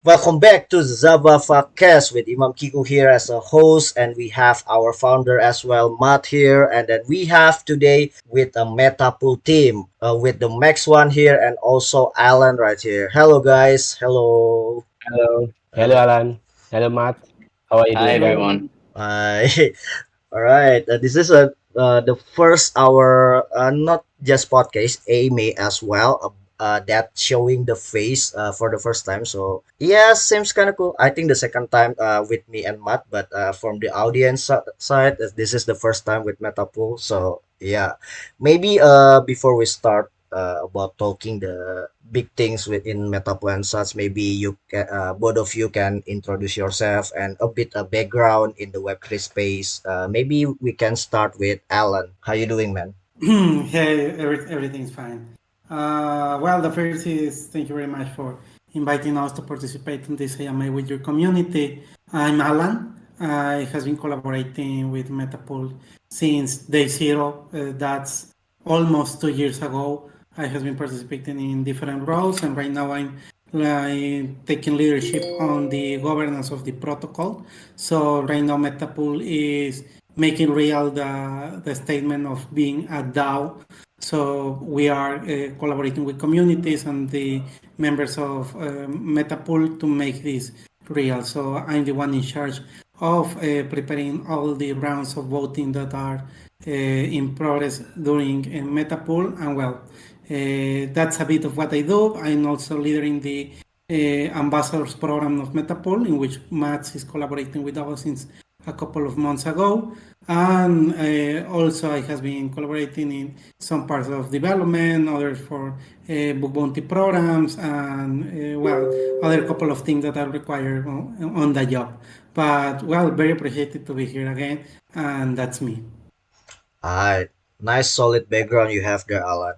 Welcome back to Zabava Cast with Imam Kiko here as a host, and we have our founder as well, Matt here, and then we have today with a Metapool team with the Max one here and also Alan right here. Hello, guys. Hello. Hello. Hello, Uh, Alan. Hello, Matt. How are you Hi doing, guys? everyone. Hello. all right. This is the first our not just podcast AMA as well. That showing the face for the first time. So yeah, seems kind of cool. I think the second time with me and Matt, but from the audience side, this is the first time with Metapool. So yeah, maybe before we start about talking the big things within Metapool and such, maybe both of you can introduce yourself and a bit of background in the Web3 space. Maybe we can start with Alan. How you doing, man? Hey, everything's fine. Well, the first is thank you very much for inviting us to participate in this AMA with your community. I'm Alan. I has been collaborating with Metapool since day zero. That's almost 2 years ago. I have been participating in different roles, and right now I'm like taking leadership on the governance of the protocol. So right now Metapool is making real the statement of being a DAO. So we are collaborating with communities and the members of Metapool to make this real. So I'm the one in charge of preparing all the rounds of voting that are in progress during Metapool. And well, that's a bit of what I do. I'm also leading the ambassadors program of Metapool, in which Mats is collaborating with us since a couple of months ago. And also I has been collaborating in some parts of development, others for book bounty programs, and well, other couple of things that are required on the job. But well, very appreciated to be here again, and that's me. Alright, nice solid background you have there, Alan.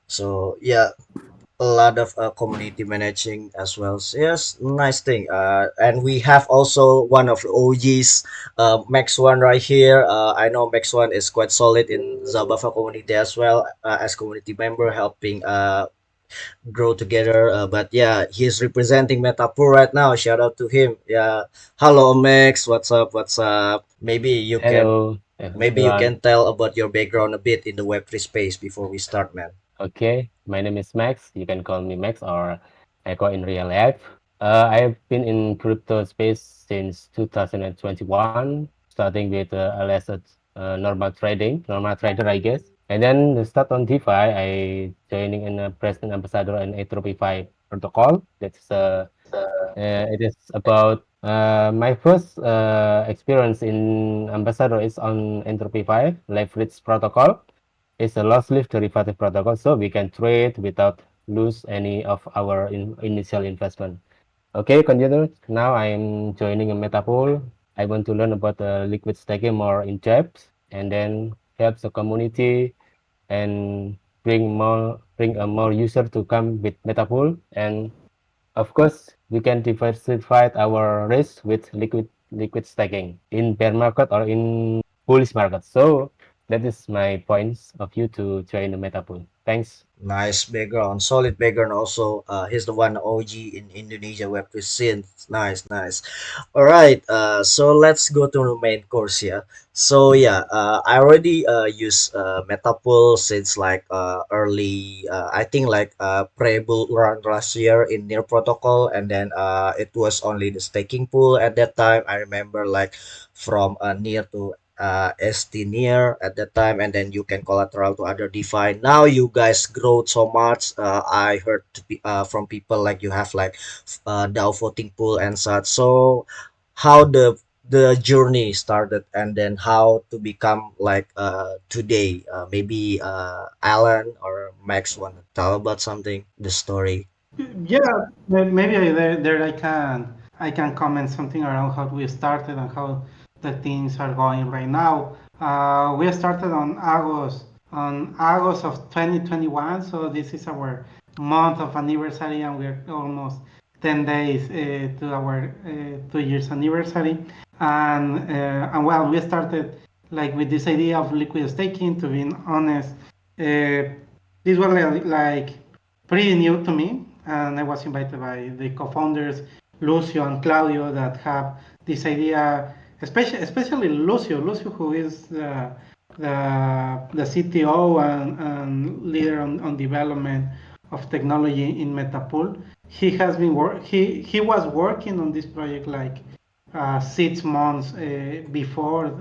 So yeah, a lot of community managing as well. So, yes, nice thing. And we have also one of the OGs, Max One right here. I know Max One is quite solid in Zabava community as well as community member, helping grow together. But yeah, he's representing Metapool right now. Shout out to him. Yeah, hello Max. What's up? What's up? Hello. Maybe you Everyone. can tell about your background a bit in the Web3 space before we start, man. Okay, my name is Max. You can call me Max or Echo in real life. I've been in crypto space since 2021, starting with LS normal trader, I guess. And then to start on DeFi, I joining in a president ambassador and Atropify protocol. It is about my first experience in Ambassador is on Entropy 5, Leverage Protocol. It's a loss-leaf derivative protocol, so we can trade without lose any of our initial investment. Okay, continue. Now I'm joining a Metapool. I want to learn about liquid staking more in depth, and then help the community and bring a more user to come with Metapool. And of course, we can diversify our risk with liquid staking in bear market or in bullish market. So that is my points of view to join the Metapool. Thanks. Nice background, solid background also. He's the one OG in Indonesia Web3 scene. Nice, nice. All right, so let's go to the main course here. So yeah, I already use Metapool since like early, I think like pre-bull run last year in Near Protocol, and then it was only the staking pool at that time. I remember like from Near to ST near at that time, and then you can collateral to other DeFi. Now you guys grow so much. I heard from people like you have like DAO voting pool and such. So how the journey started and then how to become like today. Maybe Alan or Max want to tell about something, the story. Yeah, maybe there I can comment something around how we started and how the things are going right now. We started on August of 2021, so this is our month of anniversary, and we're almost 10 days to our 2 years anniversary. And well, we started like with this idea of liquid staking. To be honest, this was like pretty new to me, and I was invited by the co-founders Lucio and Claudio that have this idea, especially Lucio, who is the CTO and leader on development of technology in Metapool. He was working on this project like 6 months before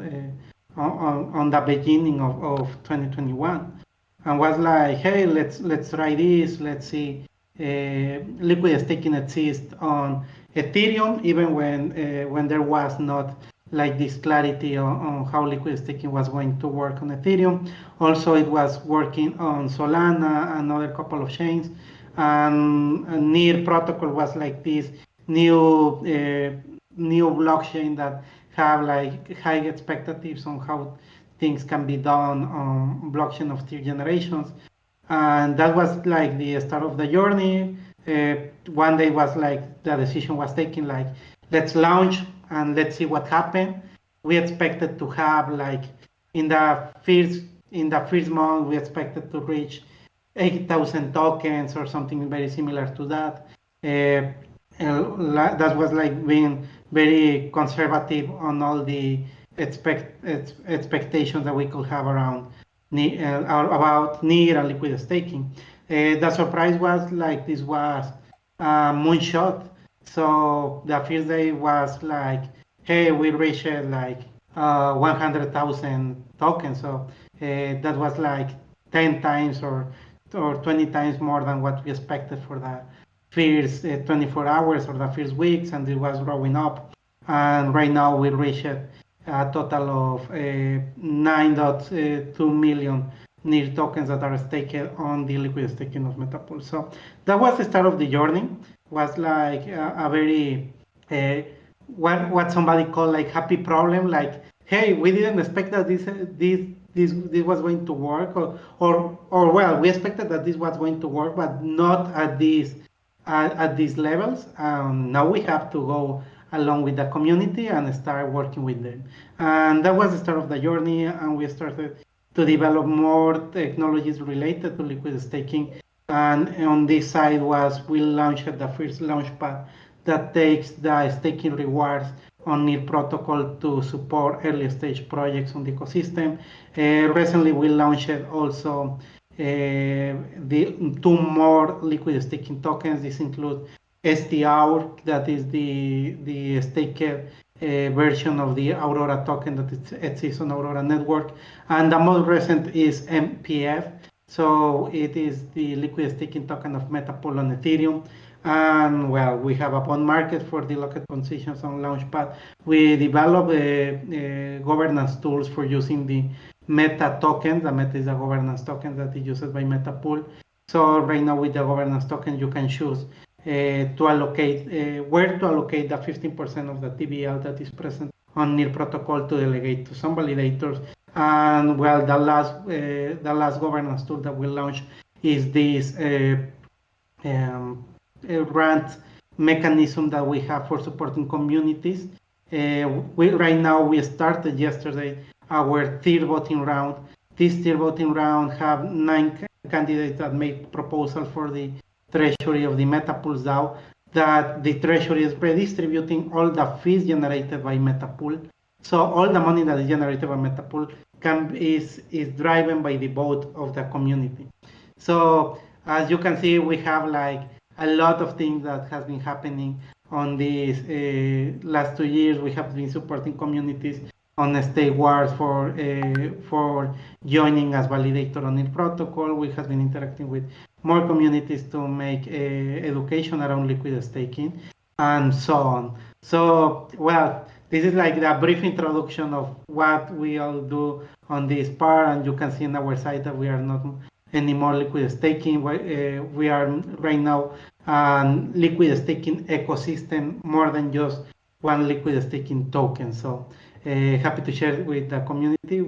on the beginning of 2021, and was like, hey, let's try this. Let's see. Liquid staking exists on Ethereum, even when there was not like this clarity on how liquid staking was going to work on Ethereum. Also, it was working on Solana and other couple of chains. And Near protocol was like this new new blockchain that have like high expectations on how things can be done on blockchain of 3 generations. And that was like the start of the journey. uh, One day was like the decision was taken, like let's launch and let's see what happened. We expected to have like in the first in the first month we expected to reach 8,000 tokens or something very similar to that. uh, that was like being very conservative on all the expectations that we could have around about near and liquid staking. The surprise was like this was a moonshot. So the first day was like, hey, we reached like 100,000 tokens. So that was like 10 times or 20 times more than what we expected for the first 24 hours or the first weeks, and it was growing up. And right now we reached a total of 9.2 million NIR tokens that are staked on the liquid staking of Metapool. So that was the start of the journey. Was like a very uh, what somebody called like happy problem. Like, hey, we didn't expect that this was going to work, or well, we expected that this was going to work, but not at these levels. Now we have to go along with the community and start working with them. And that was the start of the journey, and we started to develop more technologies related to liquid staking. And on this side was we launched the first launchpad that takes the staking rewards on NIR protocol to support early stage projects on the ecosystem. Recently, we launched also the two more liquid staking tokens. This includes STR, that is the staked version of the Aurora token that exists on Aurora network, and the most recent is MPF. So it is the liquid staking token of Metapool on Ethereum. And well, we have a bond market for the locked positions on Launchpad. We develop governance tools for using the Meta token. The Meta is a governance token that is used by Metapool. So right now with the governance token, you can choose to allocate where to allocate the 15% of the TVL that is present on NIR protocol to delegate to some validators. And well, the last governance tool that we launched is this um, grant mechanism that we have for supporting communities. Right now we started yesterday our third voting round. This third voting round have 9 candidates that made proposal for the treasury of the Metapools DAO, that the treasury is redistributing all the fees generated by Metapool. So all the money that is generated by Metapool is driven by the vote of the community. So as you can see, we have like a lot of things that has been happening on these last 2 years. We have been supporting communities on the state wars for joining as validator on the protocol. We have been interacting with more communities to make education around liquid staking and so on. So, well, this is like the brief introduction of what we all do on this part, and you can see on our site that we are not anymore liquid staking. We are right now liquid staking ecosystem more than just one liquid staking token. So happy to share with the community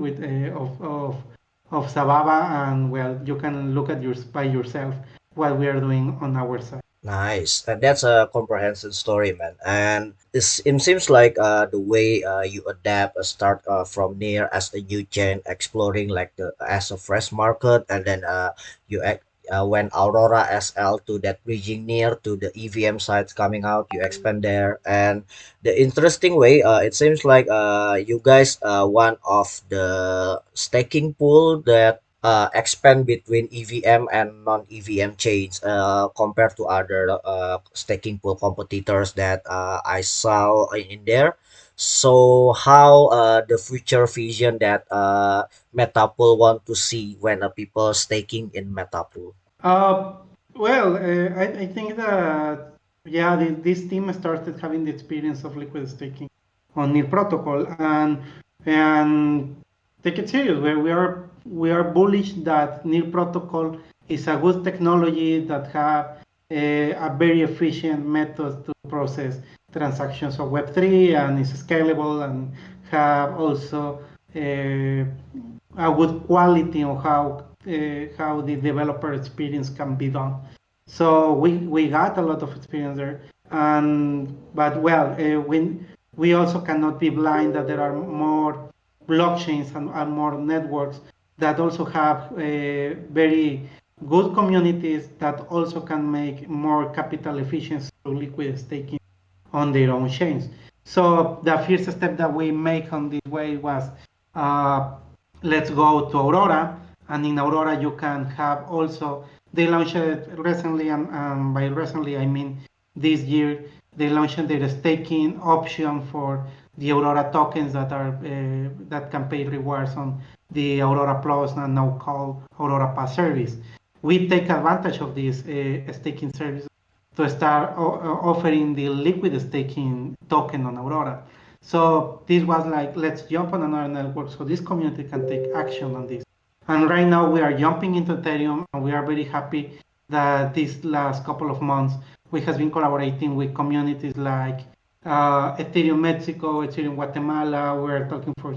of Zabava, and well, you can look at by yourself what we are doing on our side. Nice. That's a comprehensive story, man. And it seems like the way you adapt a start from near as a new chain, exploring like the as a fresh market, and then when Aurora SL to that bridging near to the EVM sites coming out, you expand there. And the interesting way, it seems like you guys one of the staking pool that expand between EVM and non-EVM chains compared to other staking pool competitors that I saw in there. So how the future vision that Metapool want to see when people staking in Metapool? Uh, I think that yeah, this team started having the experience of liquid staking on NIR protocol, and take it serious. We are bullish that NIR protocol is a good technology that have a very efficient method to process transactions of Web3 and is scalable and have also a good quality on how the developer experience can be done. So we got a lot of experience there, and but we also cannot be blind that there are more blockchains and more networks that also have very good communities that also can make more capital efficiency through liquid staking on their own chains. So the first step that we make on this way was uh, let's go to Aurora, and in Aurora you can have also they launched it recently, and by recently I mean this year they launched their staking option for the Aurora tokens that can pay rewards on the Aurora Plus and now called Aurora Pass service. We take advantage of this staking service to start offering the liquid staking token on Aurora. So this was like, let's jump on another network so this community can take action on this. And right now we are jumping into Ethereum, and we are very happy that this last couple of months we have been collaborating with communities like Ethereum Mexico, Ethereum Guatemala. We're talking for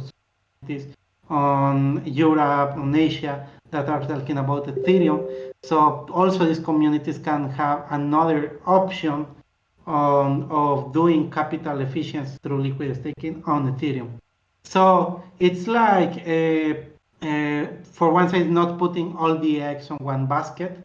communities on Europe, on Asia that are talking about Ethereum. So also these communities can have another option of doing capital efficiency through liquid staking on Ethereum. So it's like, for one side, not putting all the eggs on one basket,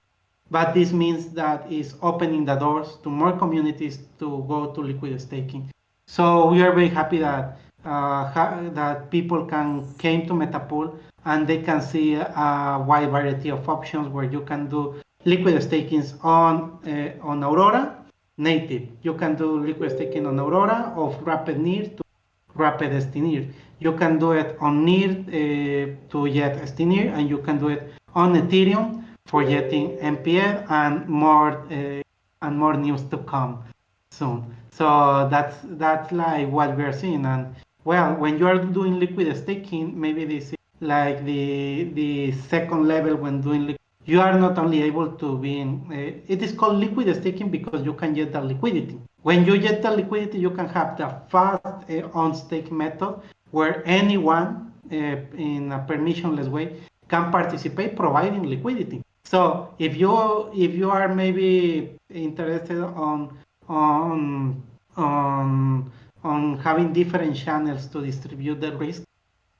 but this means that is opening the doors to more communities to go to liquid staking. So we are very happy that that people can came to Metapool and they can see a wide variety of options where you can do liquid stakings on Aurora native. You can do liquid staking on Aurora of Rapid NIR to Rapid STNIR. You can do it on NIR to get STNIR, and you can do it on Ethereum for getting MPF and more news to come soon. So that's like what we are seeing. And well, when you are doing liquid staking, maybe this is like the second level when doing liquid. You are not only able to be in, it is called liquid staking because you can get the liquidity. When you get the liquidity, you can have the fast on stake method where anyone in a permissionless way can participate providing liquidity. So if you are maybe interested on on on having different channels to distribute the risk,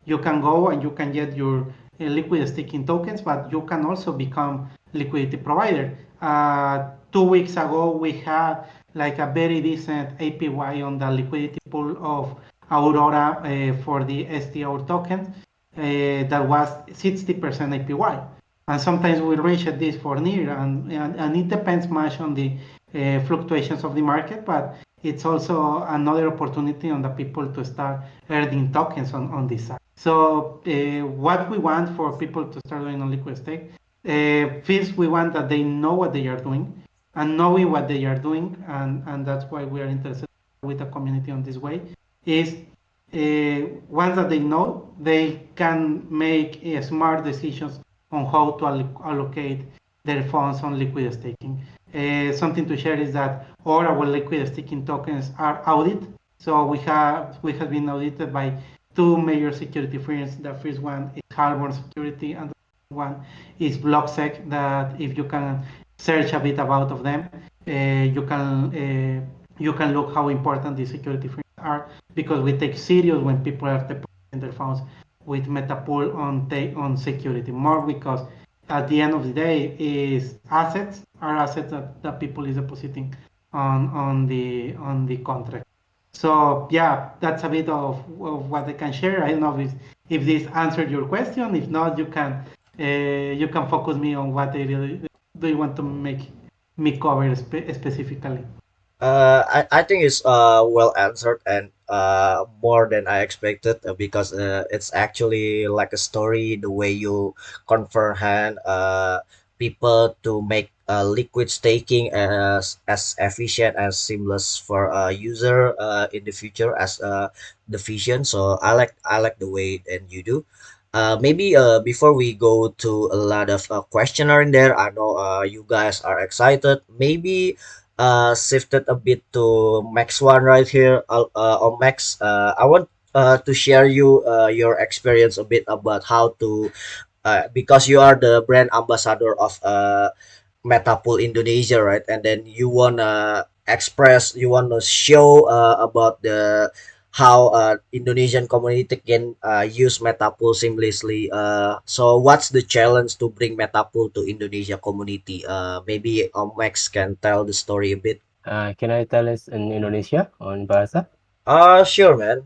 you can go and you can get your liquid staking tokens, but you can also become liquidity provider. 2 weeks ago, we had like a very decent APY on the liquidity pool of Aurora for the STR tokens that was 60% APY. And sometimes we reach this for near, and it depends much on the fluctuations of the market, but it's also another opportunity on the people to start earning tokens on this side. So what we want for people to start doing on liquid stake, first we want that they know what they are doing, and knowing what they are doing, and that's why we are interested with the community on this way, is once that they know, they can make smart decisions on how to allocate their funds on liquid staking. Something to share is that all our liquid staking tokens are audited. So we have been audited by two major security firms. The first one is Harbor Security, and the second one is BlockSec. That if you can search a bit about of them, you can look how important the security firms are, because we take serious when people are depositing their funds with Metapool on security, more because at the end of the day is assets are assets that people is depositing on the contract. So yeah, that's a bit of what I can share. I don't know if this answered your question. If not, you can focus me on what they really do you want to make me cover specifically. I think it's well answered and more than I expected because it's actually like a story the way you comprehend people to make liquid staking as efficient as seamless for a user in the future as the vision. So I like the way and you do. Maybe before we go to a lot of questioner in there, I know you guys are excited. Maybe shifted a bit to Max one right here. On Max, I want to share you your experience a bit about how to because you are the brand ambassador of Metapool Indonesia, right? And then you wanna express, you wanna show about the how Indonesian community can use Metapool seamlessly. So what's the challenge to bring Metapool to Indonesia community? Maybe Max can tell the story a bit. Can I tell us in Indonesia on bahasa? Sure, man.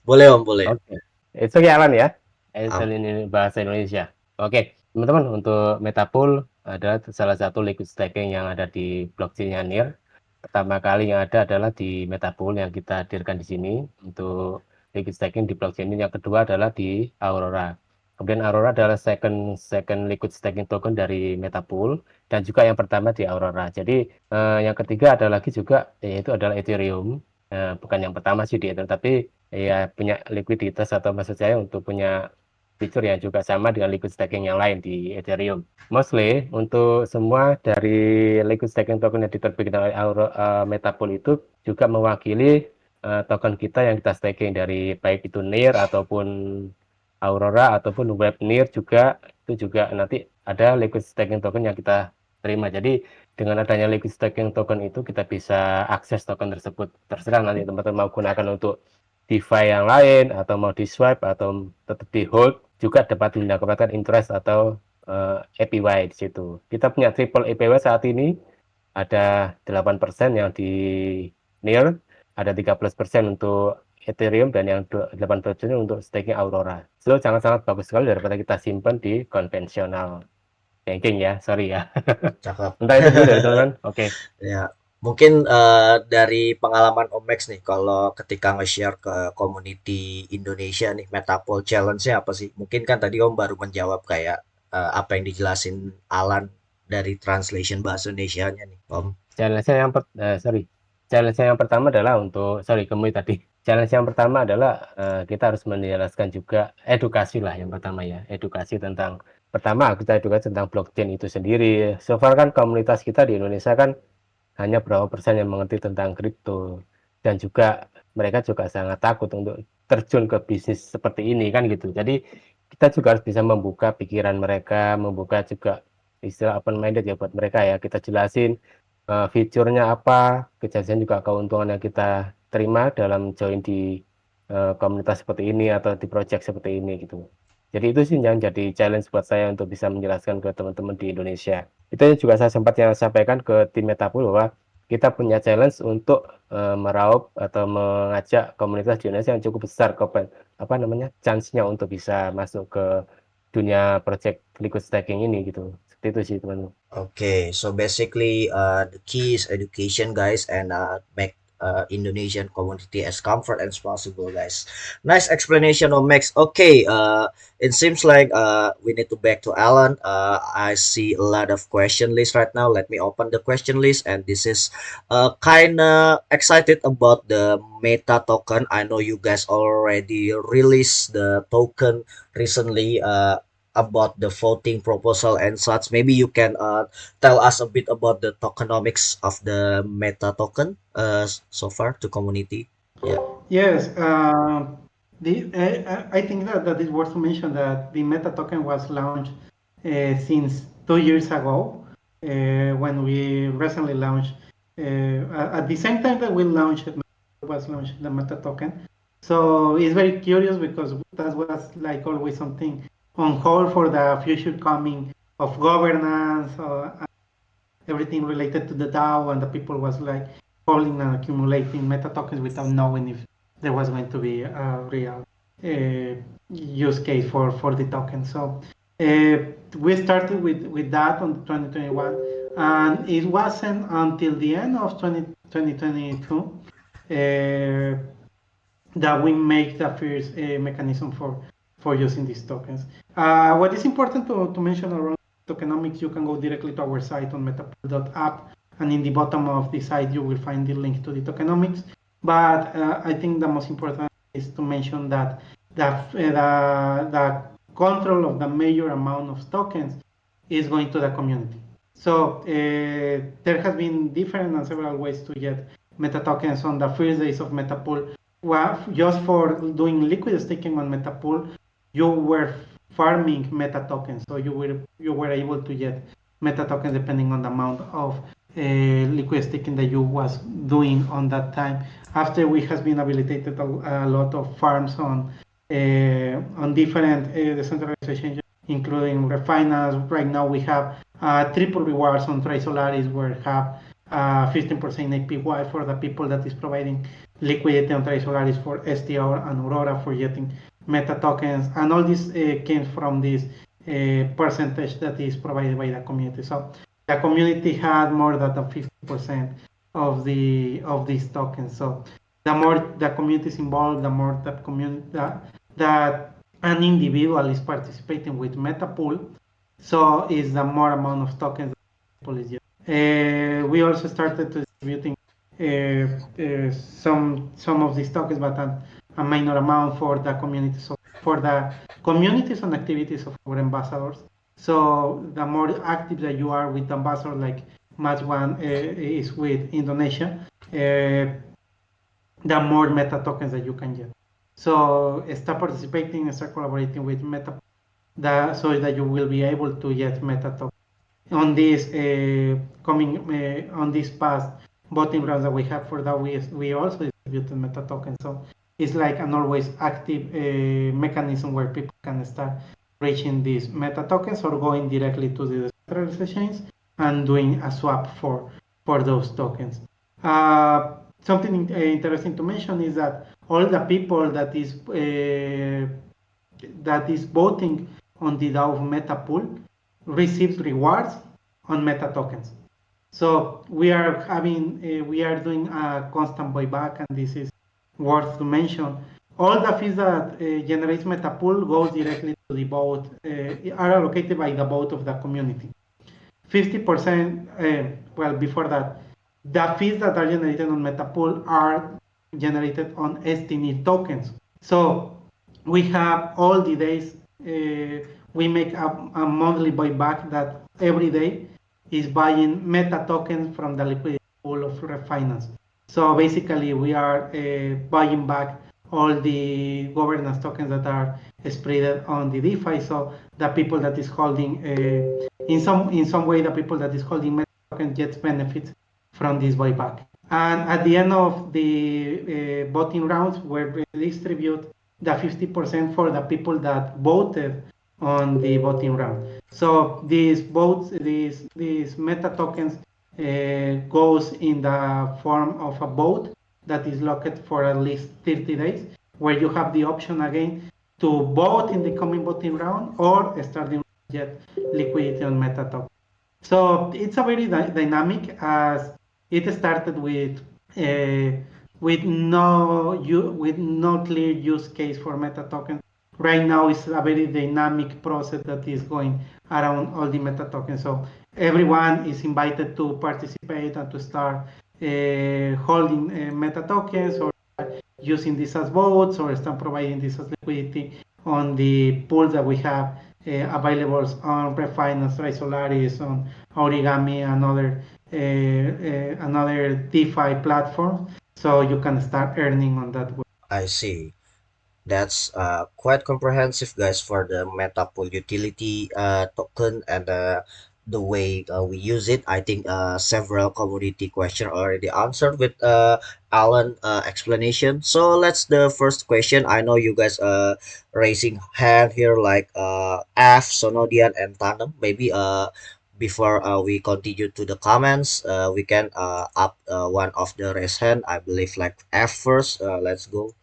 Boleh om, boleh. Oke, it's okay Alan ya. Um, Ini bahasa Indonesia. Oke, teman-teman, untuk Metapool adalah salah satu liquid staking yang ada di blockchain-nya NIR. Pertama kali yang ada adalah di Metapool yang kita hadirkan di sini untuk liquid staking di blockchain ini. Yang kedua adalah di Aurora. Kemudian Aurora adalah second second liquid staking token dari Metapool dan juga yang pertama di Aurora. Jadi yang ketiga ada lagi juga yaitu adalah Ethereum. Bukan yang pertama sih di Ethereum, tapi ya punya likuiditas atau maksud saya untuk punya fitur yang juga sama dengan liquid staking yang lain di Ethereum. Mostly untuk semua dari liquid staking token yang diterbitkan oleh Metapool itu juga mewakili token kita yang kita staking dari baik itu NIR ataupun Aurora ataupun web NIR juga itu juga nanti ada liquid staking token yang kita terima. Jadi dengan adanya liquid staking token itu kita bisa akses token tersebut. Terserah nanti teman-teman mau gunakan untuk DeFi yang lain atau mau di swipe atau tetap di hold juga dapat mendapatkan interest atau APY di situ. Kita punya triple APY saat ini ada 8% yang di NIR, ada 13% untuk Ethereum dan yang 8% untuk staking Aurora. So sangat-sangat bagus sekali daripada kita simpan di konvensional banking ya, sorry ya. cakep. Entah itu dulu dari teman-teman. Oke. Ya, mungkin dari pengalaman Om Max nih, kalau ketika nge-share ke community Indonesia nih, Metapool challenge-nya apa sih? Mungkin kan tadi Om baru menjawab kayak apa yang dijelasin Alan dari translation bahasa Indonesianya nih, Om. Challenge-nya yang sorry. Challenge-nya yang pertama adalah untuk sorry kembali tadi. Challenge yang pertama adalah kita harus menjelaskan juga edukasi lah yang pertama ya. Edukasi tentang pertama kita edukasi tentang blockchain itu sendiri. So far kan komunitas kita di Indonesia kan hanya berapa persen yang mengerti tentang kripto dan juga mereka juga sangat takut untuk terjun ke bisnis seperti ini kan gitu. Jadi kita juga harus bisa membuka pikiran mereka, membuka juga istilah open minded ya buat mereka ya. Kita jelasin fiturnya apa, kejadian juga keuntungan yang kita terima dalam join di komunitas seperti ini atau di project seperti ini gitu. Jadi itu sih yang jadi challenge buat saya untuk bisa menjelaskan ke teman-teman di Indonesia. Itu juga saya sempat yang sampaikan ke tim Metapool bahwa kita punya challenge untuk meraup atau mengajak komunitas di Indonesia yang cukup besar ke apa namanya chance-nya untuk bisa masuk ke dunia project liquid staking ini gitu. Seperti itu sih teman-teman. Okay, so basically, the key is education, guys, and make Indonesian community as comfort as possible, guys. Nice explanation on Max. Okay, it seems like we need to back to Alan. I see a lot of question list right now. Let me open the question list, and this is kind of excited about the Meta token. I know you guys already released the token recently. About the voting proposal and such. Maybe you can tell us a bit about the tokenomics of the Meta token so far to community. Yeah. Yes, I think that it's worth to mention that the Meta token was launched since 2 years ago when we recently launched. At the same time that we launched it, was launched the Meta token. So it's very curious because that was like always something on hold for the future coming of governance, everything related to the DAO, and the people was like holding and accumulating meta tokens without knowing if there was going to be a real use case for the token. So we started with that on 2021, and it wasn't until the end of 2022 that we make the first mechanism for using these tokens. What is important to mention around tokenomics, you can go directly to our site on Metapool.app, and in the bottom of the site you will find the link to the tokenomics. But I think the most important is to mention that the control of the major amount of tokens is going to the community. So there has been different and several ways to get meta tokens on the first days of Metapool. Well, just for doing liquid staking on Metapool, you were farming meta tokens, so you were able to get meta tokens depending on the amount of liquid staking that you was doing on that time. After we has been habilitated a lot of farms on different decentralized exchanges, including Refinance. Right now we have triple rewards on Trade Solaris, where we have 15% APY for the people that is providing liquidity on Trade Solaris for STR and Aurora for getting meta tokens, and all this came from this percentage that is provided by the community. So the community had more than 50% of these tokens. So the more the community is involved, the more that community that an individual is participating with Metapool, so is the more amount of tokens that Metapool is using. We also started to distributing some of these tokens, but a minor amount for the community. So for the communities and activities of our ambassadors. So the more active that you are with ambassadors, like Match One is with Indonesia, the more meta tokens that you can get. So start participating and start collaborating with Meta, so that you will be able to get meta tokens on this coming on this past voting rounds that we have for that. We also distributed meta tokens, so it's like an always active mechanism where people can start reaching these meta tokens or going directly to the decentralized exchange and doing a swap for those tokens. Something interesting to mention is that all the people that is voting on the DAO of Metapool receives rewards on meta tokens. So we are doing a constant buyback, and this is worth to mention. All the fees that generates Metapool goes directly to the vote, are allocated by the vote of the community. 50%, well, before that, the fees that are generated on Metapool are generated on STNI tokens. So we have all the days, we make a monthly buyback that every day is buying meta tokens from the liquidity pool of Refinance. So basically, we are buying back all the governance tokens that are spread on the DeFi. So the people that is holding, in some way, the people that is holding meta token gets benefits from this buyback. And at the end of the voting rounds, we distribute the 50% for the people that voted on the voting round. So these votes, these meta tokens goes in the form of a vote that is locked for at least 30 days, where you have the option again to vote in the coming voting round or starting to get liquidity on meta token. So it's a very dynamic, as it started uh, with no clear use case for meta tokens. Right now, it's a very dynamic process that is going around all the meta tokens. So everyone is invited to participate and to start holding meta tokens, or using this as votes, or start providing this as liquidity on the pools that we have available on Refinance, Ray Solaris, on Origami, and another DeFi platform. So you can start earning on that way. I see. That's quite comprehensive, guys, for the Metapool utility token and the way we use it. I think several community question already answered with Alan explanation. So let's the first question. I know you guys raising hand here like F, Sonodian, and Tandem. Maybe before we continue to the comments, we can up one of the raise hand. I believe like F first. Let's go.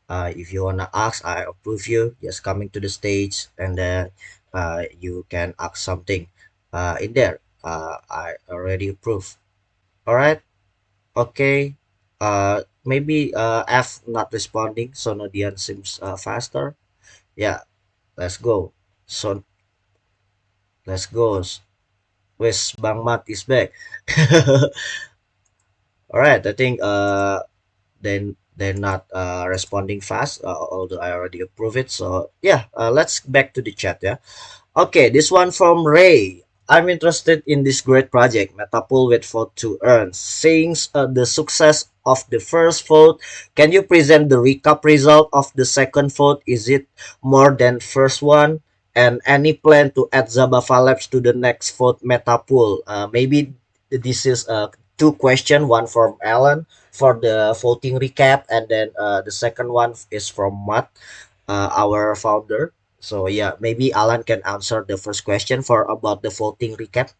If you wanna ask, I approve you. Just coming to the stage, and then you can ask something in there. I already approve. All right. Okay. Maybe F not responding, so Nodian seems faster. Yeah. Let's go. So let's go. Wes Bang Mat is back. All right. I think then they're not responding fast, although I already approve it. So yeah, let's back to the chat. Yeah. Okay, this one from Ray. I'm interested in this great project, Metapool with vote to earn. Seeing the success of the first vote, can you present the recap result of the second vote? Is it more than first one? And any plan to add Zabava Labs to the next vote Metapool? Maybe this is two question, one from Alan for the voting recap, and then the second one is from Matt, our founder. So yeah, maybe Alan can answer the first question for about the voting recap.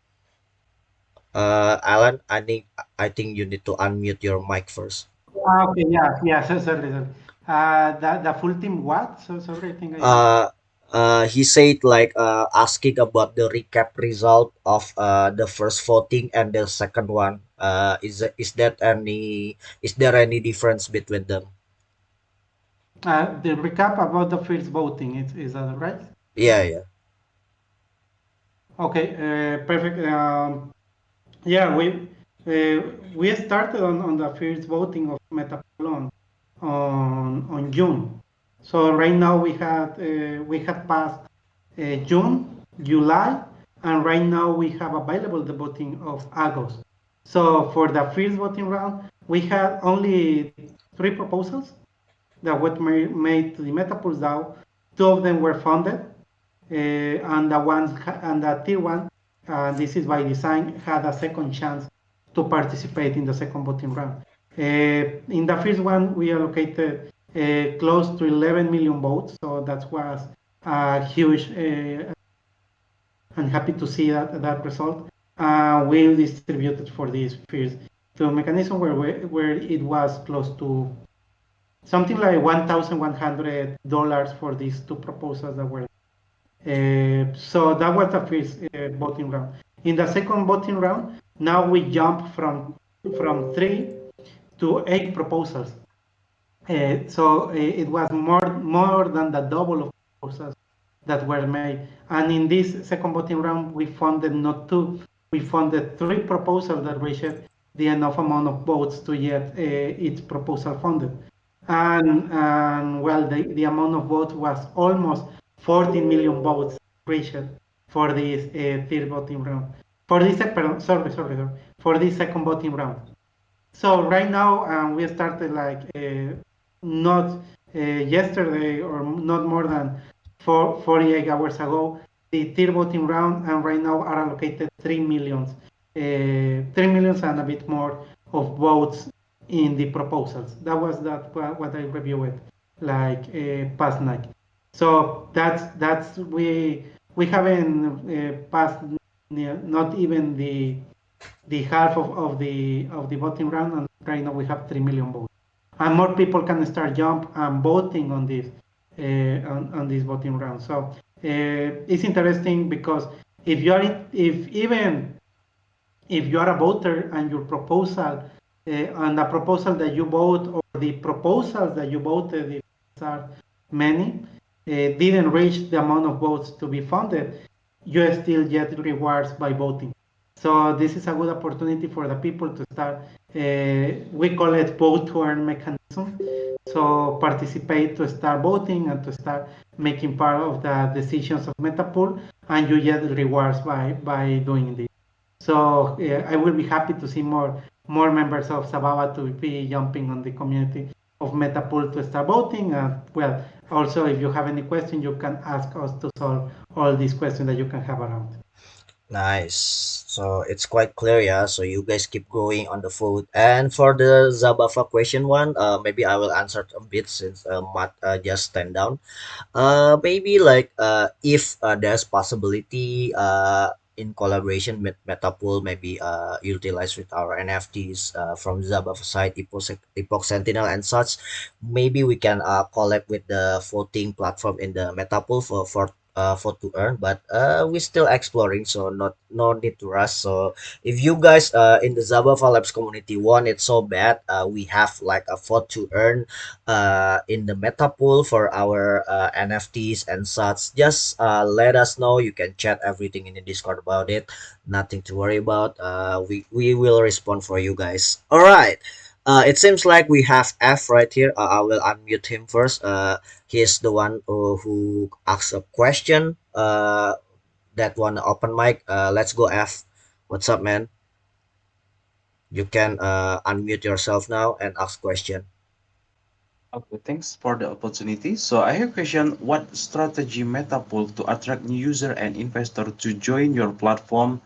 Alan, I think you need to unmute your mic first. Okay, yeah, yeah, so sorry, sorry. The full team what? So sorry, I think I. Uh, he said like asking about the recap result of the first voting and the second one. Is there any difference between them? The recap about the first voting, is that right? Yeah, yeah. Okay, perfect. Yeah, we started on the first voting of Metapool on June. So right now we had passed June, July, and right now we have available the voting of August. So for the first voting round, we had only three proposals that were made to the Metapool DAO. Two of them were funded, and the tier one, this is by design, had a second chance to participate in the second voting round. In the first one, we allocated close to 11 million votes, so that was a huge. I'm happy to see that result. We distributed for this first the mechanism where it was close to something like $1,100 for these two proposals that were. So that was the first voting round. In the second voting round, now we jump from 3 to 8 proposals. So it was more than the double of proposals that were made. And in this second voting round, we funded not two, we funded three proposals that reached the enough amount of votes to get each proposal funded. And well, the amount of votes was almost 14 million votes reached for this third voting round. For this, sorry, for this second voting round. So right now we started like not yesterday or not more than 48 hours ago the third voting round, and right now are allocated 3 millions and a bit more of votes in the proposals. That was what I reviewed like past night. So that's we haven't passed not even the half of the voting round, and right now we have 3 million votes. And more people can start jump and voting on this on this voting round. So it's interesting because if even if you are a voter and your proposal and the proposal that you vote or the proposals that you voted, if there are many, didn't reach the amount of votes to be funded, you still get rewards by voting. So this is a good opportunity for the people to start. We call it vote to earn mechanism. So participate to start voting and to start making part of the decisions of Metapool, and you get rewards by doing this. So I will be happy to see more members of Zabava to be jumping on the community of Metapool to start voting. Well, also if you have any question, you can ask us to solve all these questions that you can have around. Nice. So it's quite clear, yeah. So you guys keep going on the food. And for the Zabava question one, maybe I will answer a bit since Matt just stand down. Maybe like if there's possibility in collaboration with Metapool, maybe utilize with our NFTs from Zabava side, Epoch Sentinel and such. Maybe we can collab with the voting platform in the Metapool for to earn, but we're still exploring, so not no need to rush. So if you guys in the Zabava Labs community want it so bad, we have like a vote to earn in the meta pool for our NFTs and such. Just let us know. You can chat everything in the Discord about it. Nothing to worry about. We will respond for you guys. All right. It seems like we have F right here. I will unmute him first. He's the one who asked a question. That one open mic. Let's go F. What's up, man? You can unmute yourself now and ask question. Okay, thanks for the opportunity. So I have a question. What strategy Metapool to attract new user and investor to join your platform,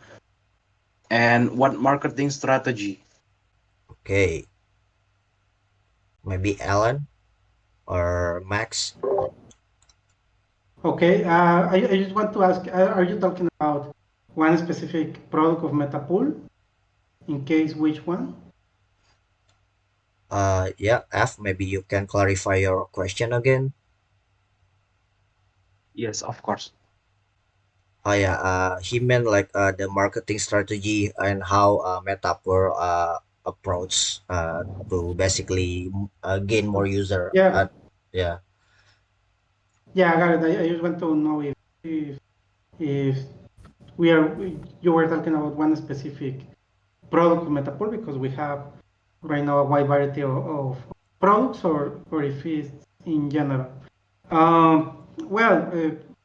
and what marketing strategy? Okay, maybe Alan or Max. Okay, I just want to ask, are you talking about one specific product of Metapool? In case which one? Yeah, F, maybe you can clarify your question again. Yes, of course. Oh yeah, he meant like the marketing strategy and how Metapool approach to basically gain more user. Yeah, Yeah. yeah, I got it. I just want to know if we are you were talking about one specific product of Metapool because we have right now a wide variety of products, or if it's in general. Well,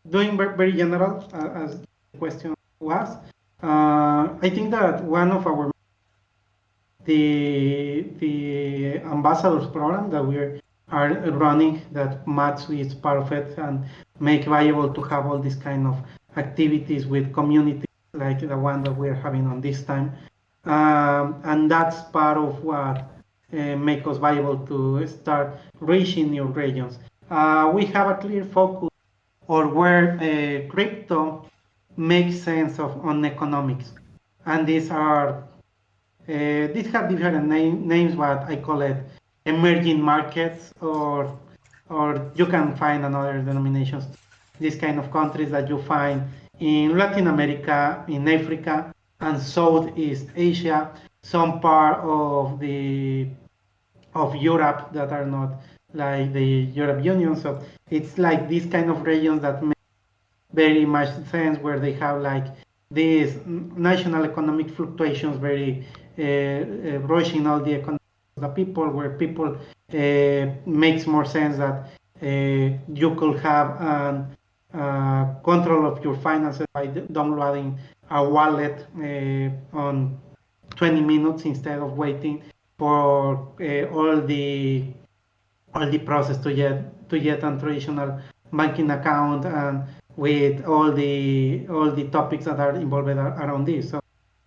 doing very general as the question was. I think that one of our the ambassadors program that we are running, that Max is part of it, and make viable to have all these kind of activities with communities like the one that we're having on this time. And that's part of what make us viable to start reaching new regions. We have a clear focus or where crypto makes sense of on economics, and these have different names, but I call it emerging markets, or you can find another denominations. These kind of countries that you find in Latin America, in Africa, and Southeast Asia, some part of Europe that are not like the Europe Union. So it's like these kind of regions that very much sense, where they have like these national economic fluctuations very rushing all the economy of the people, where people makes more sense that you could have control of your finances by downloading a wallet on 20 minutes instead of waiting for all the process to get a traditional banking account, and with all the topics that are involved around this. So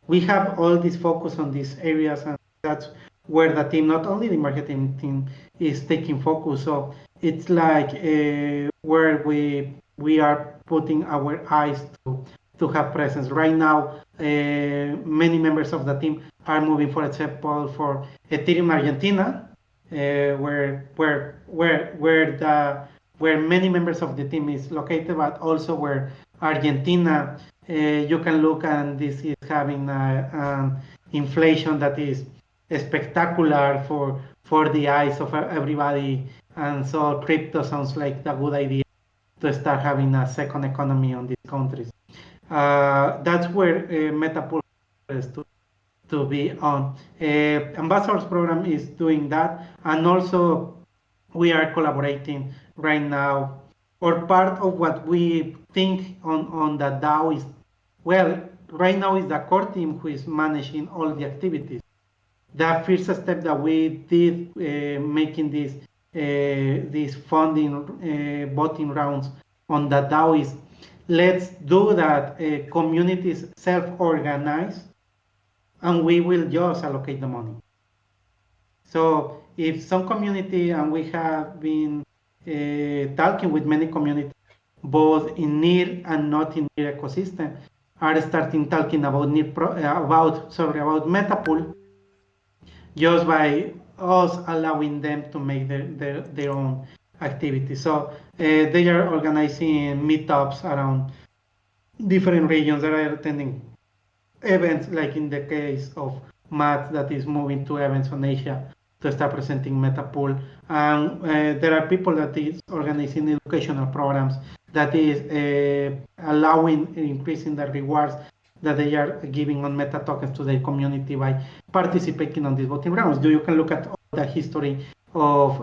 we have all this focus on these areas, and that's where the team, not only the marketing team, is taking focus. So it's like where we are putting our eyes to have presence right now. Many members of the team are moving, for example, for Ethereum Argentina, where many members of the team is located, but also where Argentina, you can look, and this is having inflation that is spectacular for the eyes of everybody, and so crypto sounds like a good idea to start having a second economy on these countries. That's where Metapool is to be on. Ambassadors program is doing that, and also we are collaborating right now. Or part of what we think on the DAO is, well, right now is the core team who is managing all the activities. The first step that we did, making these funding voting rounds on the DAO, is let's do that communities self-organize and we will just allocate the money. So if some community, and we have been talking with many communities, both in near and not in near ecosystem, are starting talking about about Metapool, just by us allowing them to make their own activities. So they are organizing meetups around different regions that are attending events, like in the case of Matt that is moving to events on Asia to start presenting Metapool. And there are people that is organizing educational programs that is allowing increasing the rewards that they are giving on meta tokens to their community by participating on these voting rounds. You can look at all the history of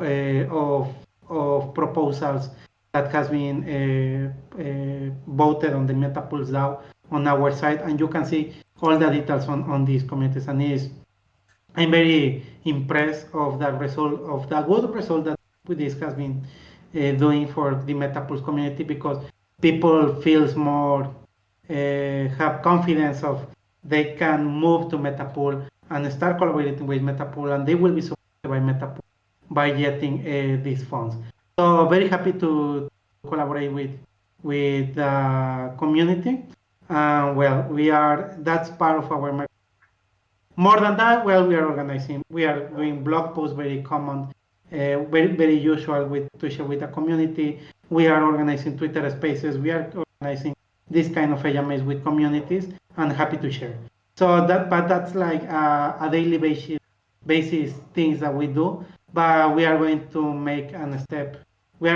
proposals that has been voted on the Metapool's DAO on our site, and you can see all the details on these communities. And I'm very impressed of the result, of the good result that this has been doing for the Metapool community, because people feels more have confidence of they can move to Metapool and start collaborating with Metapool, and they will be supported by Metapool by getting these funds. So very happy to collaborate with the community. Well, we are, that's part of our. More than that, well, we are organizing, we are doing blog posts, very common, very usual with to share with the community. We are organizing Twitter Spaces. We are organizing this kind of AMAs with communities, and happy to share. So but that's like a daily basis things that we do. But we are going to make a step. We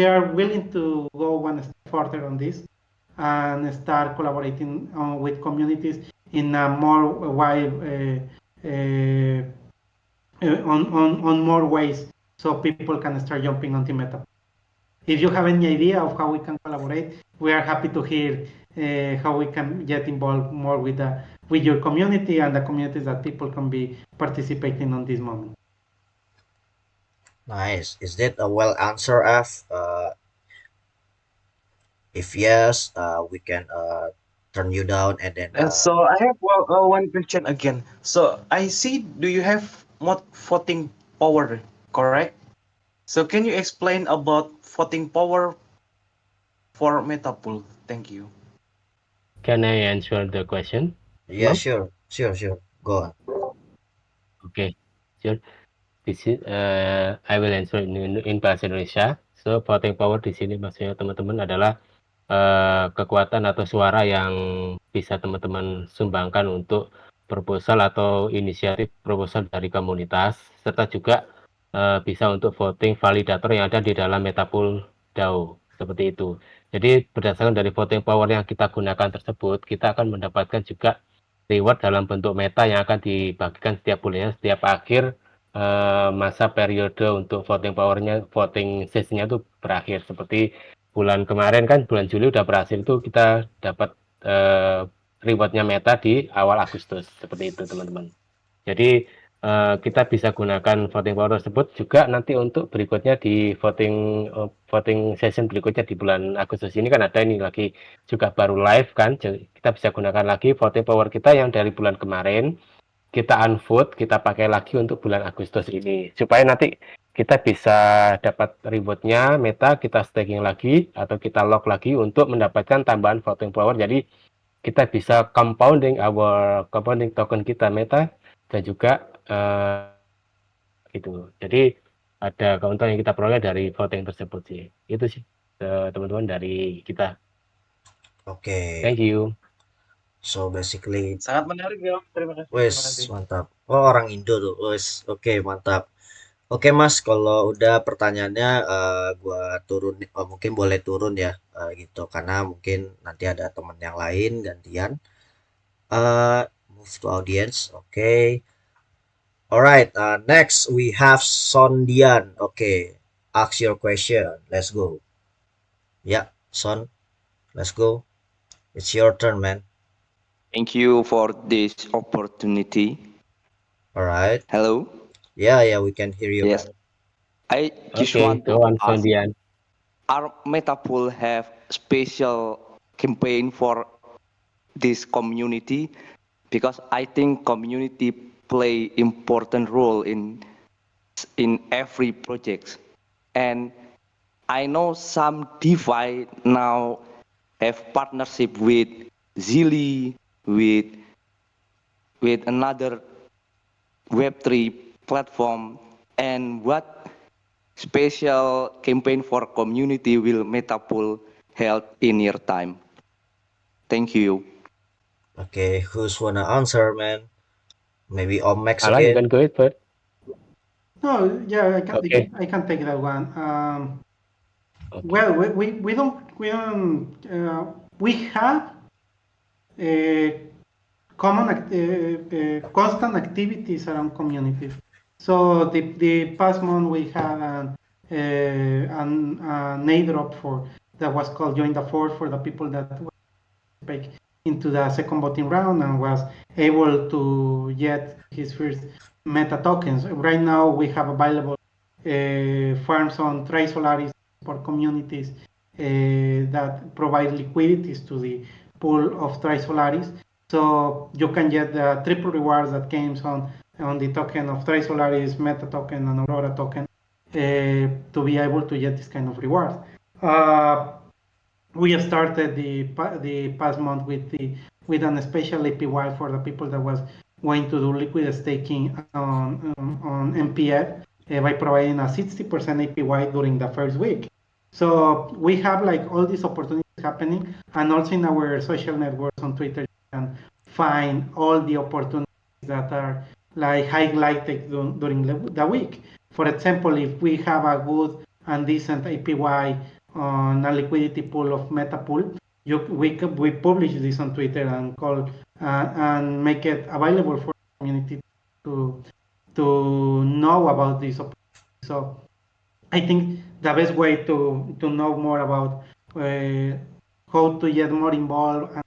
are willing to go one step further on this and start collaborating with communities in a more wide on more ways, so people can start jumping onto Meta. If you have any idea of how we can collaborate, we are happy to hear how we can get involved more with your community and the communities that people can be participating on this moment. Nice. Is that a well answer, F? If yes, we can turn you down and then So I have one question again. So I see, do you have more voting power, correct? So can you explain about voting power for Metapool? Thank you. Can I answer the question, yeah, Imam? sure. Go on. Okay, sure. This is, I will answer in bahasa Indonesia. So voting power di sini maksudnya teman-teman adalah kekuatan atau suara yang bisa teman-teman sumbangkan untuk proposal atau inisiatif proposal dari komunitas, serta juga bisa untuk voting validator yang ada di dalam Metapool DAO, seperti itu. Jadi berdasarkan dari voting power yang kita gunakan tersebut, kita akan mendapatkan juga reward dalam bentuk meta yang akan dibagikan setiap bulannya, setiap akhir masa periode untuk voting powernya, voting sessionnya itu berakhir. Seperti bulan kemarin kan, bulan Juli udah berhasil tuh, kita dapat rewardnya meta di awal Agustus, seperti itu teman-teman. Jadi kita bisa gunakan voting power tersebut juga nanti untuk berikutnya di voting session berikutnya di bulan Agustus ini, kan ada ini lagi juga baru live kan. Jadi kita bisa gunakan lagi voting power kita yang dari bulan kemarin, kita unvote, kita pakai lagi untuk bulan Agustus ini, supaya nanti kita bisa dapat rewardnya meta, kita staking lagi atau kita lock lagi untuk mendapatkan tambahan voting power. Jadi kita bisa compounding token kita meta, dan juga gitu. Jadi ada keuntungan yang kita peroleh dari voting tersebut sih. Itu sih teman-teman dari kita. Oke. Thank you. So basically, Sangat menarik ya. Terima kasih. wes Terima kasih. mantap. Oh, orang Indo tuh. Wes, oke, mantap. Oke, Mas, kalau udah pertanyaannya gua turun, mungkin boleh turun ya, gitu. Karena mungkin nanti ada teman yang lain gantian. Move to audience. Okay. All right. Next we have Sondian. Okay. Ask your question. Let's go. Yeah, Son. Let's go. It's your turn, man. Thank you for this opportunity. All right. Hello. Yeah, we can hear you, man. Yes, I just Okay, want go to on, ask: Sondian. Are Metapool have special campaign for this community because I think community play important role in every project. And I know some DeFi now have partnership with Zilli, with another Web3 platform. And what special campaign for community will Metapool held in your time? Thank you. Okay, who's wanna answer, man? Maybe Om Max Alan, you again. can go it first. No, yeah, Okay. I can take that one. Okay. Well, we have uh, constant activities around communities. So the past month we had an airdrop for that was called Join the Force for the people that back into the second voting round and was able to get his first meta tokens. Right now we have available farms on Trisolaris for communities that provide liquidities to the pool of Trisolaris. So you can get the triple rewards that came on the token of Trisolaris, Meta token, and Aurora token to be able to get this kind of reward. We started the past month with an special APY for the people that was going to do liquid staking on MPF by providing a 60% APY during the first week. So we have like all these opportunities happening, and also in our social networks on Twitter, you can find all the opportunities that are like highlighted during the week. For example, if we have a good and decent APY on a liquidity pool of Metapool, we publish this on Twitter and call and make it available for the community to know about this opportunity. So I think the best way to know more about uh, how to get more involved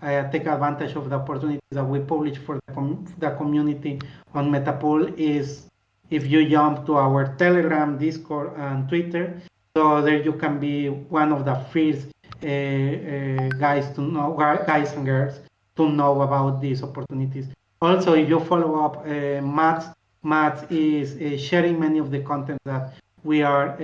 and take advantage of the opportunities that we publish for the community on Metapool is if you jump to our Telegram, Discord, and Twitter. So there you can be one of the first guys and girls to know about these opportunities. Also, if you follow up Matt is sharing many of the content that we are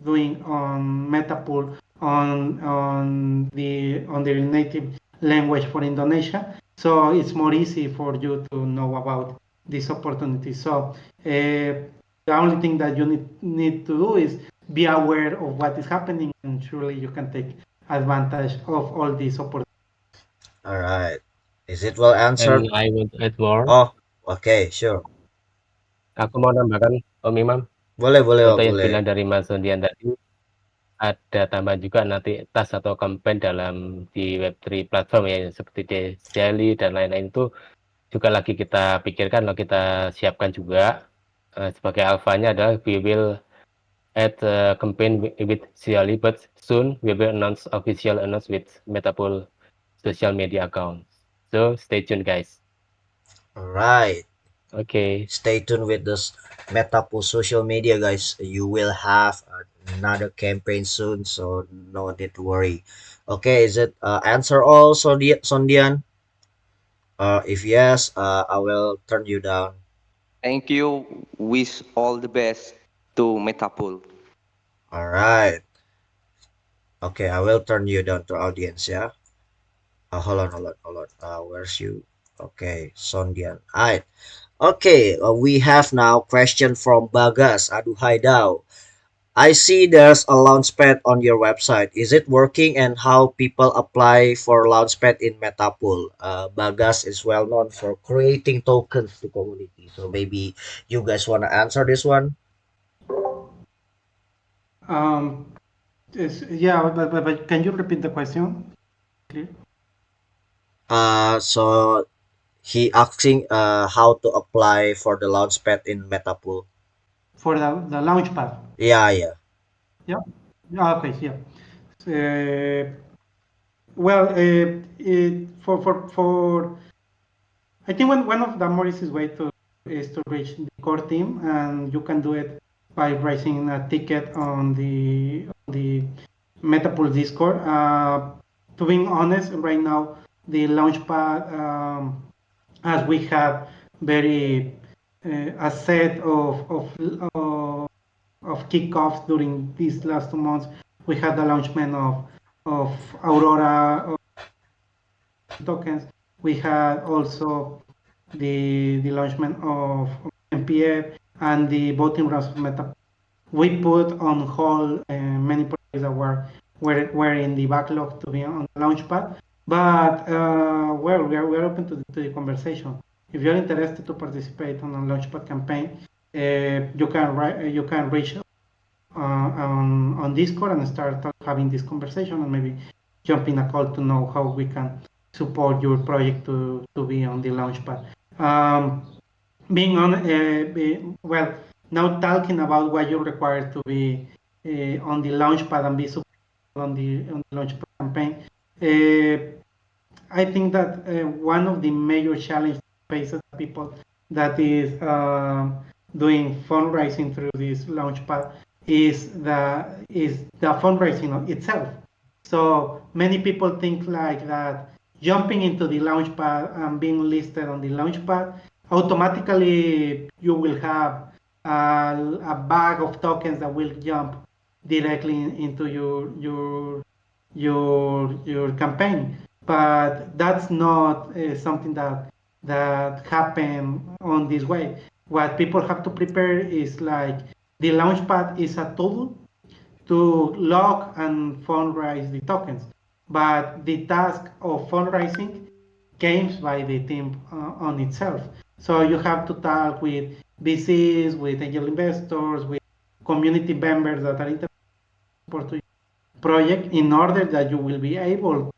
doing on Metapool on their native language for Indonesia. So it's more easy for you to know about these opportunities. So the only thing that you need to do is be aware of what is happening, and surely you can take advantage of all these opportunities. All right. Is it well And answered? I want to add more. Oh, okay, sure. Aku mau nambahkan, Om Imam, Boleh, boleh, Om, betul yang boleh. bilang dari Mas Sondian tadi, ada tambahan juga nanti tas atau campaign dalam di Web3 platform ya, seperti Daily dan lain-lain itu juga lagi kita pikirkan, lo kita siapkan juga. Sebagai alfanya adalah we will add a campaign with Daily, but soon we will official announce with Metapool social media accounts. So stay tuned, guys. All right. Okay. Stay tuned with this Metapool social media, guys. You will have another campaign soon, so no need to worry. Okay, is it answer all, Sondian? If yes, I will turn you down. Thank you. Wish all the best to Metapool. All right. Okay, I will turn you down to audience, yeah? Hold on. Where's you? Okay, Sondian. Alright. Okay, we have now question from Bagas. Aduhai daw. I see there's a launchpad on your website. Is it working and how people apply for launchpad in Metapool? Bagas is well known for creating tokens to community. So maybe you guys want to answer this one? Um, yeah, but can you repeat the question? Clear? So he asking how to apply for the launchpad in Metapool. For the launchpad. Yeah. Yeah. Okay. Yeah. Uh, well, for I think one of the more easiest way to is to reach the core team, and you can do it by raising a ticket on the Metapool Discord. to being honest, right now the launchpad, as we have very a set of kickoffs during these last 2 months. We had the launchment of Aurora tokens. We had also the launchment of MPF and the voting rounds of Metapool. We put on hold many projects that were in the backlog to be on the launchpad. But well, we are open to the conversation. If you're interested to participate on a launchpad campaign, you can reach on Discord and start having this conversation, and maybe jump in a call to know how we can support your project to be on the launchpad. Being on well, now talking about what you require to be on the launchpad and be supported on the launchpad campaign. I think that one of the major challenges faces people that doing fundraising through this launchpad is the fundraising itself. So many people think like that jumping into the launchpad and being listed on the launchpad, automatically you will have a bag of tokens that will jump directly into your campaign. But that's not something that happen on this way. What people have to prepare is like the launchpad is a tool to lock and fundraise the tokens, but the task of fundraising comes by the team on itself. So you have to talk with VCs, with angel investors, with community members that are interested to your project, in order that you will be able